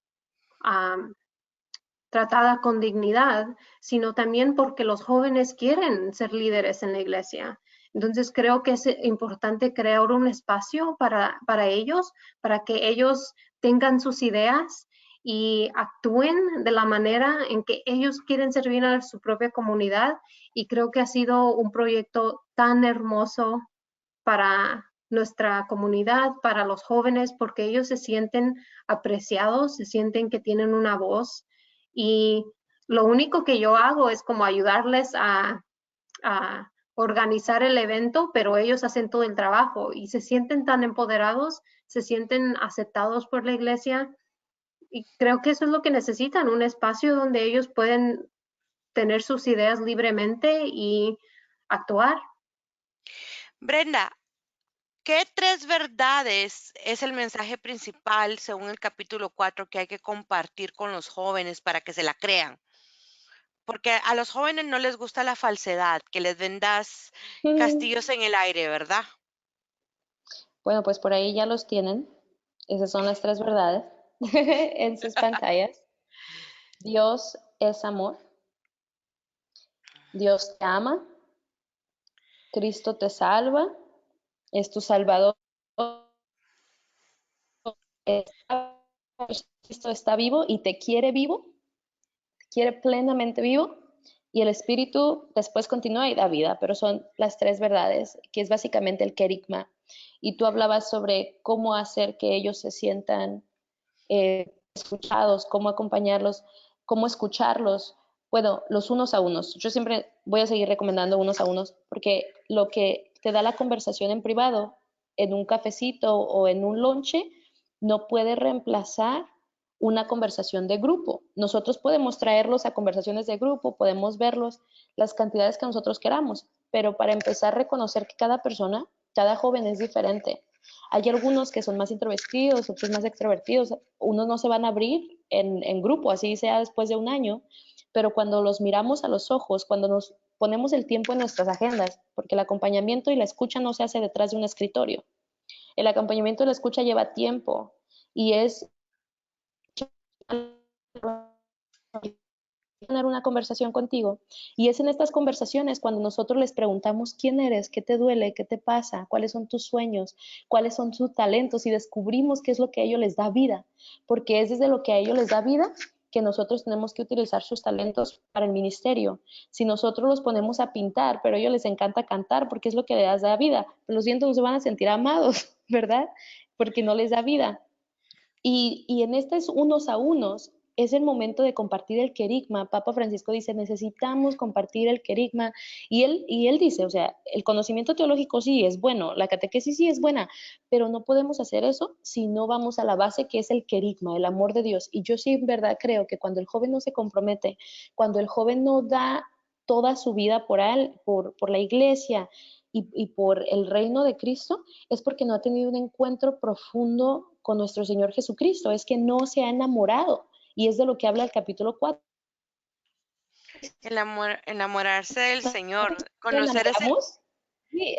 [SPEAKER 4] tratada con dignidad, sino también porque los jóvenes quieren ser líderes en la iglesia. Entonces creo que es importante crear un espacio para ellos, para que ellos tengan sus ideas y actúen de la manera en que ellos quieren servir a su propia comunidad. Y creo que ha sido un proyecto tan hermoso para nuestra comunidad, para los jóvenes, porque ellos se sienten apreciados, se sienten que tienen una voz y lo único que yo hago es como ayudarles a organizar el evento, pero ellos hacen todo el trabajo y se sienten tan empoderados, se sienten aceptados por la iglesia y creo que eso es lo que necesitan, un espacio donde ellos pueden tener sus ideas libremente y actuar.
[SPEAKER 2] Brenda, ¿qué 3 verdades es el mensaje principal según el capítulo 4 que hay que compartir con los jóvenes para que se la crean? Porque a los jóvenes no les gusta la falsedad, que les vendas castillos en el aire, ¿verdad?
[SPEAKER 3] Bueno, pues por ahí ya los tienen. Esas son las 3 verdades en sus pantallas. Dios es amor. Dios te ama. Cristo te salva. Es tu Salvador. Cristo está vivo y te quiere vivo. Quiere plenamente vivo. Y el Espíritu después continúa y da vida, pero son las 3 verdades, que es básicamente el querigma. Y tú hablabas sobre cómo hacer que ellos se sientan escuchados, cómo acompañarlos, cómo escucharlos, bueno, los unos a unos. Yo siempre voy a seguir recomendando unos a unos, porque lo que te da la conversación en privado, en un cafecito o en un lonche, no puede reemplazar una conversación de grupo. Nosotros podemos traerlos a conversaciones de grupo, podemos verlos las cantidades que nosotros queramos, pero para empezar a reconocer que cada persona, cada joven es diferente. Hay algunos que son más introvertidos, otros más extrovertidos. Unos no se van a abrir en grupo, así sea después de un año, pero cuando los miramos a los ojos, cuando nos ponemos el tiempo en nuestras agendas, porque el acompañamiento y la escucha no se hace detrás de un escritorio. El acompañamiento y la escucha lleva tiempo y es tener una conversación contigo y es en estas conversaciones cuando nosotros les preguntamos quién eres, qué te duele, qué te pasa, cuáles son tus sueños, cuáles son tus talentos y descubrimos qué es lo que a ellos les da vida, porque es desde lo que a ellos les da vida que nosotros tenemos que utilizar sus talentos para el ministerio. Si nosotros los ponemos a pintar, pero a ellos les encanta cantar porque es lo que les da vida, pues lo siento, no se van a sentir amados, ¿verdad? Porque no les da vida. Y en estos unos a unos es el momento de compartir el querigma. Papa Francisco dice, necesitamos compartir el querigma. Y él dice, o sea, el conocimiento teológico sí es bueno, la catequesis sí es buena, pero no podemos hacer eso si no vamos a la base que es el querigma, el amor de Dios. Y yo sí en verdad creo que cuando el joven no se compromete, cuando el joven no da toda su vida por él, por la iglesia y por el reino de Cristo, es porque no ha tenido un encuentro profundo con nuestro Señor Jesucristo, es que no se ha enamorado. Y es de lo que habla el capítulo 4.
[SPEAKER 2] Enamorarse del Señor, conocer ese...
[SPEAKER 3] ¿Enamoramos? Sí,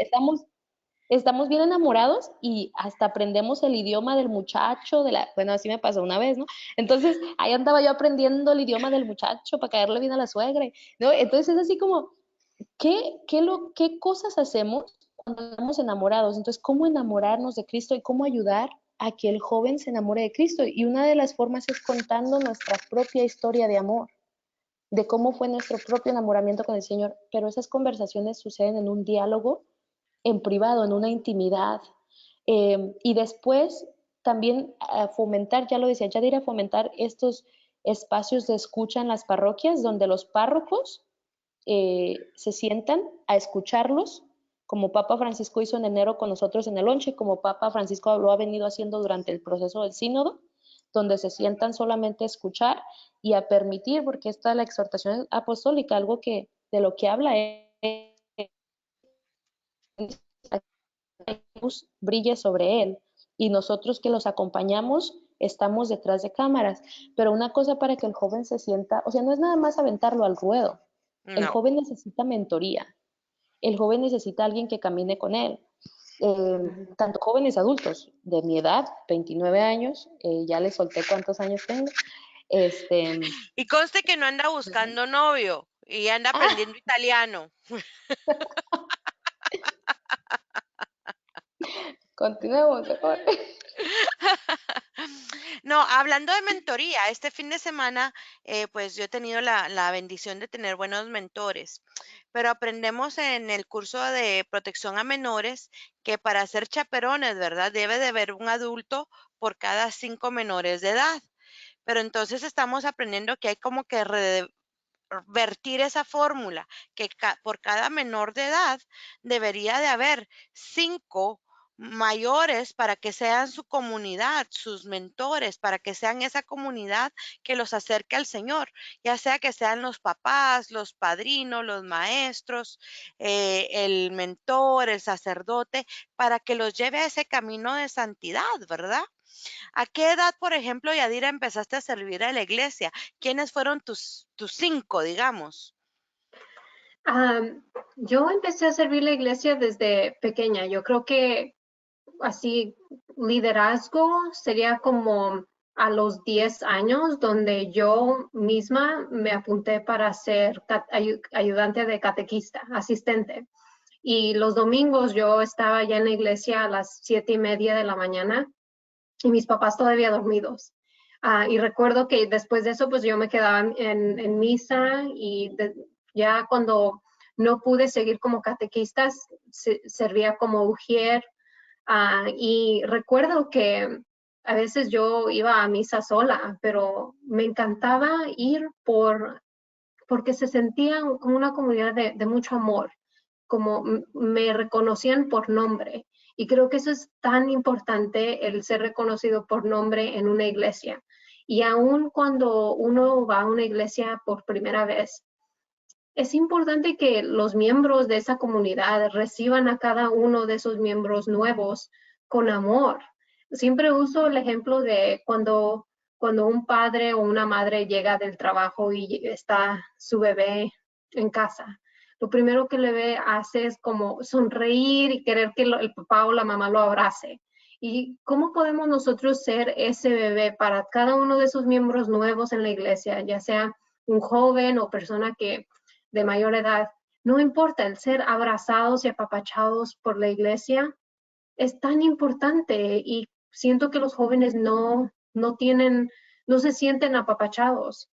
[SPEAKER 3] estamos bien enamorados y hasta aprendemos el idioma del muchacho, bueno, así me pasó una vez, ¿no? Entonces, ahí andaba yo aprendiendo el idioma del muchacho para caerle bien a la suegra, ¿no? Entonces es así como, ¿qué cosas hacemos cuando estamos enamorados? Entonces, ¿cómo enamorarnos de Cristo y cómo ayudar a que el joven se enamore de Cristo? Y una de las formas es contando nuestra propia historia de amor, de cómo fue nuestro propio enamoramiento con el Señor, pero esas conversaciones suceden en un diálogo, en privado, en una intimidad. Y después también fomentar, ya lo decía Yadira, fomentar estos espacios de escucha en las parroquias donde los párrocos se sientan a escucharlos, como Papa Francisco hizo en enero con nosotros en el lonche, como Papa Francisco lo ha venido haciendo durante el proceso del sínodo, donde se sientan solamente a escuchar y a permitir, porque esta es la exhortación apostólica, algo que de lo que habla es que la luz brille sobre él y nosotros que los acompañamos estamos detrás de cámaras, pero una cosa para que el joven se sienta, o sea, no es nada más aventarlo al ruedo, el
[SPEAKER 2] No.
[SPEAKER 3] joven necesita mentoría, el joven necesita alguien que camine con él. Tanto jóvenes adultos de mi edad, 29 años, ya les solté cuántos años tengo.
[SPEAKER 2] Y conste que no anda buscando novio y anda aprendiendo italiano.
[SPEAKER 3] Continuemos mejor.
[SPEAKER 2] No, hablando de mentoría, este fin de semana, pues yo he tenido la bendición de tener buenos mentores, pero aprendemos en el curso de protección a menores que para ser chaperones, ¿verdad? Debe de haber un adulto por cada 5 menores de edad. Pero entonces estamos aprendiendo que hay como que vertir esa fórmula, que por cada menor de edad debería de haber 5 mayores para que sean su comunidad, sus mentores, para que sean esa comunidad que los acerque al Señor, ya sea que sean los papás, los padrinos, los maestros, el mentor, el sacerdote, para que los lleve a ese camino de santidad, ¿verdad? ¿A qué edad, por ejemplo, Yadira, empezaste a servir a la iglesia? ¿Quiénes fueron tus 5, digamos?
[SPEAKER 4] Yo empecé a servir la iglesia desde pequeña. Yo creo que así liderazgo sería como a los 10 años, donde yo misma me apunté para ser ayudante de catequista, asistente. Y los domingos yo estaba ya en la iglesia a las 7:30 de la mañana y mis papás todavía dormidos. Y recuerdo que después de eso, pues yo me quedaba en misa y ya cuando no pude seguir como catequista, servía como ujier. Y recuerdo que a veces yo iba a misa sola, pero me encantaba ir porque se sentía como una comunidad de mucho amor, como me reconocían por nombre. Y creo que eso es tan importante, el ser reconocido por nombre en una iglesia. Y aun cuando uno va a una iglesia por primera vez, es importante que los miembros de esa comunidad reciban a cada uno de esos miembros nuevos con amor. Siempre uso el ejemplo de cuando un padre o una madre llega del trabajo y está su bebé en casa. Lo primero que hace es como sonreír y querer que el papá o la mamá lo abrace. ¿Y cómo podemos nosotros ser ese bebé para cada uno de esos miembros nuevos en la iglesia, ya sea un joven o persona que de mayor edad? No importa, el ser abrazados y apapachados por la iglesia es tan importante y siento que los jóvenes no se sienten apapachados.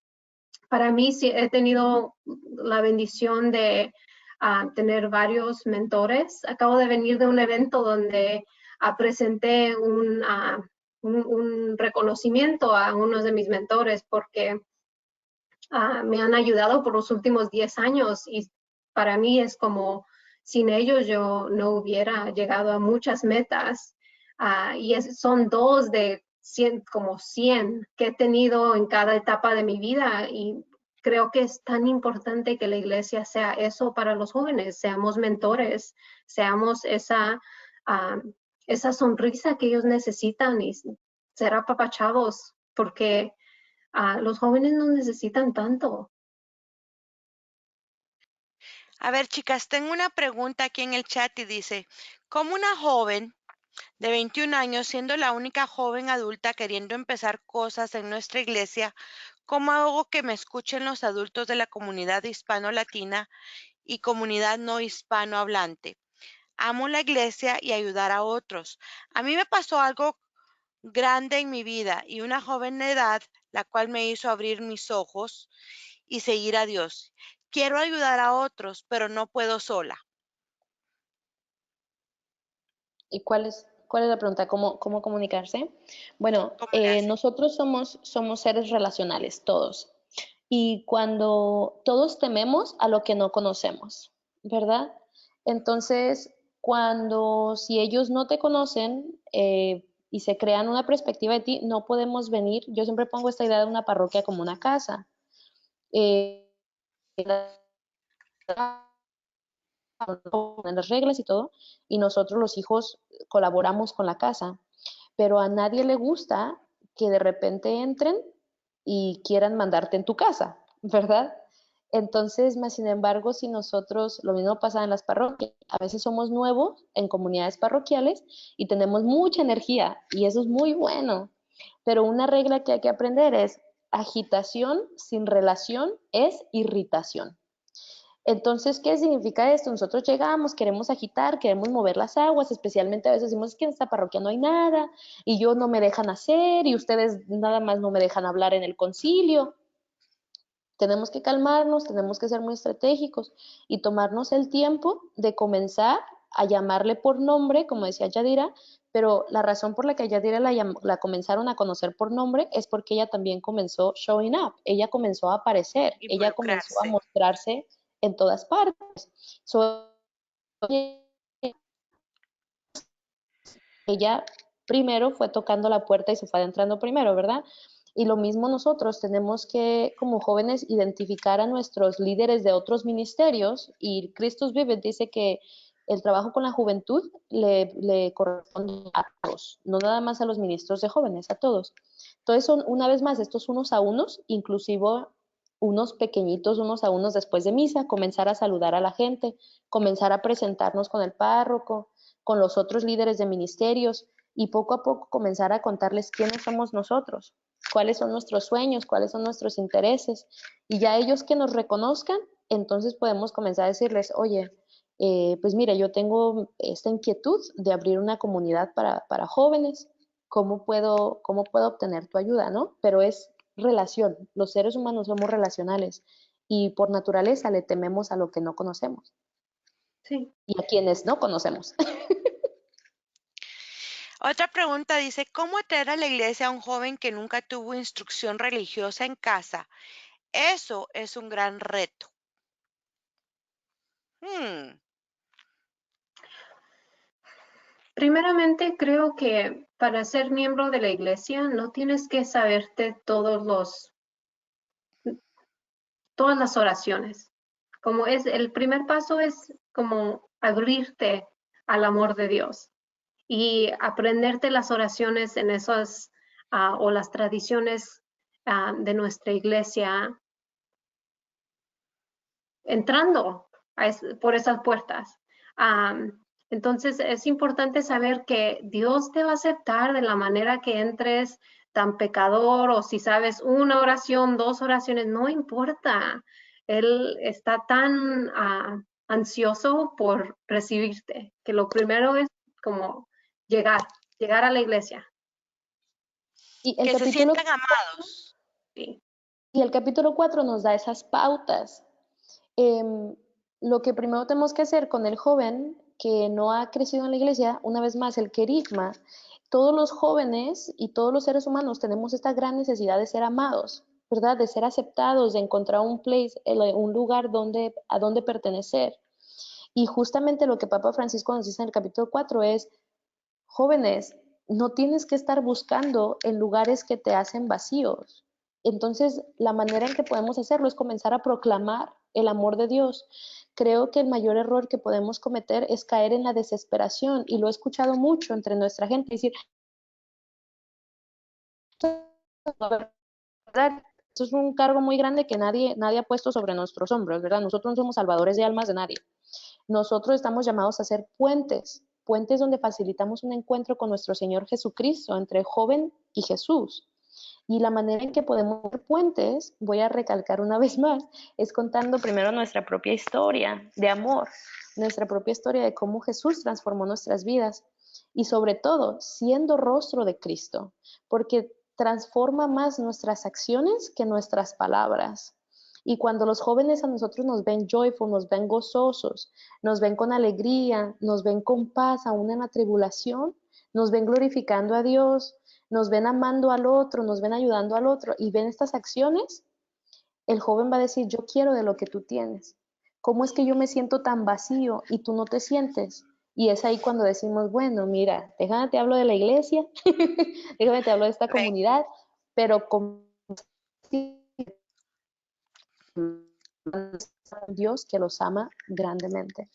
[SPEAKER 4] Para mí sí, he tenido la bendición de tener varios mentores. Acabo de venir de un evento donde presenté un reconocimiento a uno de mis mentores porque me han ayudado por los últimos 10 años y para mí es como sin ellos yo no hubiera llegado a muchas metas. Y son dos de 100, como 100 que he tenido en cada etapa de mi vida y creo que es tan importante que la iglesia sea eso para los jóvenes, seamos mentores, seamos esa sonrisa que ellos necesitan y ser apapachados, porque los jóvenes no necesitan tanto.
[SPEAKER 2] A ver, chicas, tengo una pregunta aquí en el chat y dice, ¿cómo una joven de 21 años, siendo la única joven adulta queriendo empezar cosas en nuestra iglesia, cómo hago que me escuchen los adultos de la comunidad hispano-latina y comunidad no hispanohablante? Amo la iglesia y ayudar a otros. A mí me pasó algo grande en mi vida y una joven de edad, la cual me hizo abrir mis ojos y seguir a Dios. Quiero ayudar a otros, pero no puedo sola.
[SPEAKER 3] ¿Y cuál es la pregunta? ¿Cómo comunicarse? Bueno,
[SPEAKER 2] ¿Cómo le hace?
[SPEAKER 3] nosotros somos seres relacionales, todos. Y cuando todos tememos a lo que no conocemos, ¿verdad? Entonces, si ellos no te conocen y se crean una perspectiva de ti, no podemos venir. Yo siempre pongo esta idea de una parroquia como una casa. En las reglas y todo, y nosotros los hijos colaboramos con la casa, pero a nadie le gusta que de repente entren y quieran mandarte en tu casa, ¿verdad? Entonces, más sin embargo, si nosotros, lo mismo pasa en las parroquias, a veces somos nuevos en comunidades parroquiales y tenemos mucha energía y eso es muy bueno, pero una regla que hay que aprender es agitación sin relación es irritación. Entonces, ¿qué significa esto? Nosotros llegamos, queremos agitar, queremos mover las aguas, especialmente a veces decimos, es que en esta parroquia no hay nada, y yo no me dejan hacer, y ustedes nada más no me dejan hablar en el concilio. Tenemos que calmarnos, tenemos que ser muy estratégicos y tomarnos el tiempo de comenzar a llamarle por nombre, como decía Yadira, pero la razón por la que a Yadira la comenzaron a conocer por nombre es porque ella también comenzó showing up, ella comenzó a aparecer, ella comenzó a
[SPEAKER 2] Involucrarse.
[SPEAKER 3] mostrarse en todas partes. Ella primero fue tocando la puerta y se fue adentrando primero, ¿verdad? Y lo mismo nosotros tenemos que, como jóvenes, identificar a nuestros líderes de otros ministerios y Christus Vive dice que el trabajo con la juventud le corresponde a todos, no nada más a los ministros de jóvenes, a todos. Entonces, una vez más, estos unos a unos, inclusive unos pequeñitos, unos a unos después de misa, comenzar a saludar a la gente, comenzar a presentarnos con el párroco, con los otros líderes de ministerios y poco a poco comenzar a contarles quiénes somos nosotros, cuáles son nuestros sueños, cuáles son nuestros intereses y ya ellos que nos reconozcan, entonces podemos comenzar a decirles, oye, pues mira, yo tengo esta inquietud de abrir una comunidad para jóvenes, ¿cómo puedo obtener tu ayuda, no? Pero es relación, los seres humanos somos relacionales y por naturaleza le tememos a lo que no conocemos.
[SPEAKER 4] Sí.
[SPEAKER 3] Y a quienes no conocemos.
[SPEAKER 2] Otra pregunta dice, ¿cómo atraer a la iglesia a un joven que nunca tuvo instrucción religiosa en casa? Eso es un gran reto.
[SPEAKER 4] Primeramente, creo que para ser miembro de la iglesia no tienes que saberte todas las oraciones. Como el primer paso es como abrirte al amor de Dios y aprenderte las oraciones en esas o las tradiciones de nuestra iglesia entrando por esas puertas. Entonces es importante saber que Dios te va a aceptar de la manera que entres tan pecador o si sabes una oración, dos oraciones, no importa. Él está tan ansioso por recibirte, que lo primero es como llegar a la iglesia.
[SPEAKER 3] Y el
[SPEAKER 2] Que se
[SPEAKER 3] capítulo
[SPEAKER 2] sientan amados.
[SPEAKER 4] Sí.
[SPEAKER 3] Y el capítulo 4 nos da esas pautas. Lo que primero tenemos que hacer con el joven que no ha crecido en la iglesia, una vez más, el querigma, todos los jóvenes y todos los seres humanos tenemos esta gran necesidad de ser amados, ¿verdad? De ser aceptados, de encontrar un lugar a donde pertenecer. Y justamente lo que Papa Francisco nos dice en el capítulo 4 es, jóvenes, no tienes que estar buscando en lugares que te hacen vacíos. Entonces, la manera en que podemos hacerlo es comenzar a proclamar el amor de Dios. Creo que el mayor error que podemos cometer es caer en la desesperación, y lo he escuchado mucho entre nuestra gente, decir, esto es un cargo muy grande que nadie ha puesto sobre nuestros hombros, ¿verdad? Nosotros no somos salvadores de almas de nadie. Nosotros estamos llamados a ser puentes donde facilitamos un encuentro con nuestro Señor Jesucristo, entre el joven y Jesús. Y la manera en que podemos ser puentes, voy a recalcar una vez más, es contando primero nuestra propia historia de amor, nuestra propia historia de cómo Jesús transformó nuestras vidas, y sobre todo siendo rostro de Cristo, porque transforma más nuestras acciones que nuestras palabras. Y cuando los jóvenes a nosotros nos ven joyful, nos ven gozosos, nos ven con alegría, nos ven con paz aún en la tribulación, nos ven glorificando a Dios, nos ven amando al otro, nos ven ayudando al otro, y ven estas acciones, el joven va a decir, yo quiero de lo que tú tienes. ¿Cómo es que yo me siento tan vacío y tú no te sientes? Y es ahí cuando decimos, bueno, mira, déjame te hablo de la iglesia, déjame te hablo de esta
[SPEAKER 2] Correcto.
[SPEAKER 3] comunidad, pero con Dios que los ama grandemente.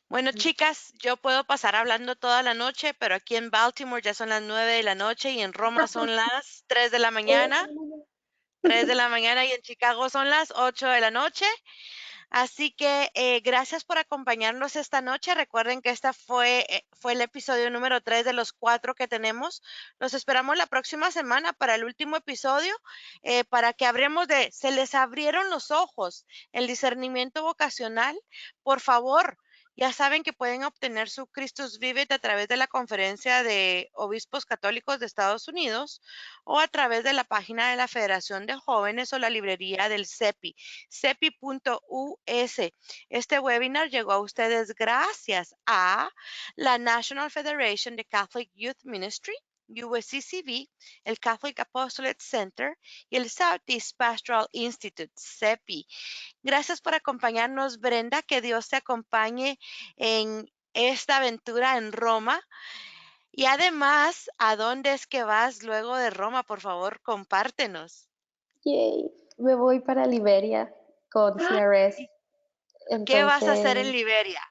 [SPEAKER 2] Bueno, chicas, yo puedo pasar hablando toda la noche, pero aquí en Baltimore ya son las 9 de la noche y en Roma son las 3 de la mañana. 3 de la mañana y en Chicago son las 8 de la noche. Así que gracias por acompañarnos esta noche. Recuerden que esta fue el episodio número 3 de los 4 que tenemos. Los esperamos la próxima semana para el último episodio, para que hablemos de, se les abrieron los ojos, el discernimiento vocacional. Por favor, ya saben que pueden obtener su Christus Vivet a través de la Conferencia de Obispos Católicos de Estados Unidos o a través de la página de la Federación de Jóvenes o la librería del CEPI, cepi.us. Este webinar llegó a ustedes gracias a la National Federation de Catholic Youth Ministry, USCCB, el Catholic Apostolate Center y el Southeast Pastoral Institute, CEPI. Gracias por acompañarnos, Brenda. Que Dios te acompañe en esta aventura en Roma. Y además, ¿a dónde es que vas luego de Roma? Por favor, compártenos.
[SPEAKER 3] Yay, me voy para Liberia con CRS.
[SPEAKER 2] ¿Qué vas a hacer en
[SPEAKER 3] Entonces,
[SPEAKER 2] Liberia?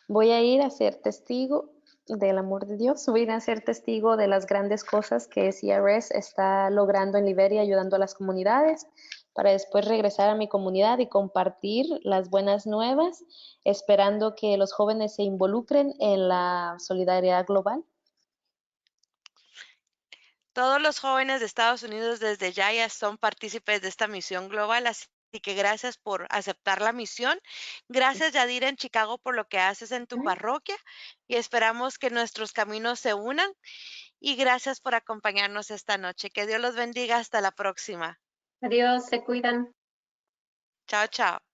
[SPEAKER 3] voy a ir a ser testigo del amor de Dios, voy a ir a ser testigo de las grandes cosas que CRS está logrando en Liberia, ayudando a las comunidades, para después regresar a mi comunidad y compartir las buenas nuevas, esperando que los jóvenes se involucren en la solidaridad global.
[SPEAKER 2] Todos los jóvenes de Estados Unidos desde ya son partícipes de esta misión global, así que gracias por aceptar la misión. Gracias, Yadira, en Chicago, por lo que haces en tu parroquia, y esperamos que nuestros caminos se unan. Y gracias por acompañarnos esta noche. Que Dios los bendiga. Hasta la próxima.
[SPEAKER 4] Adiós, se cuidan.
[SPEAKER 2] Chao, chao.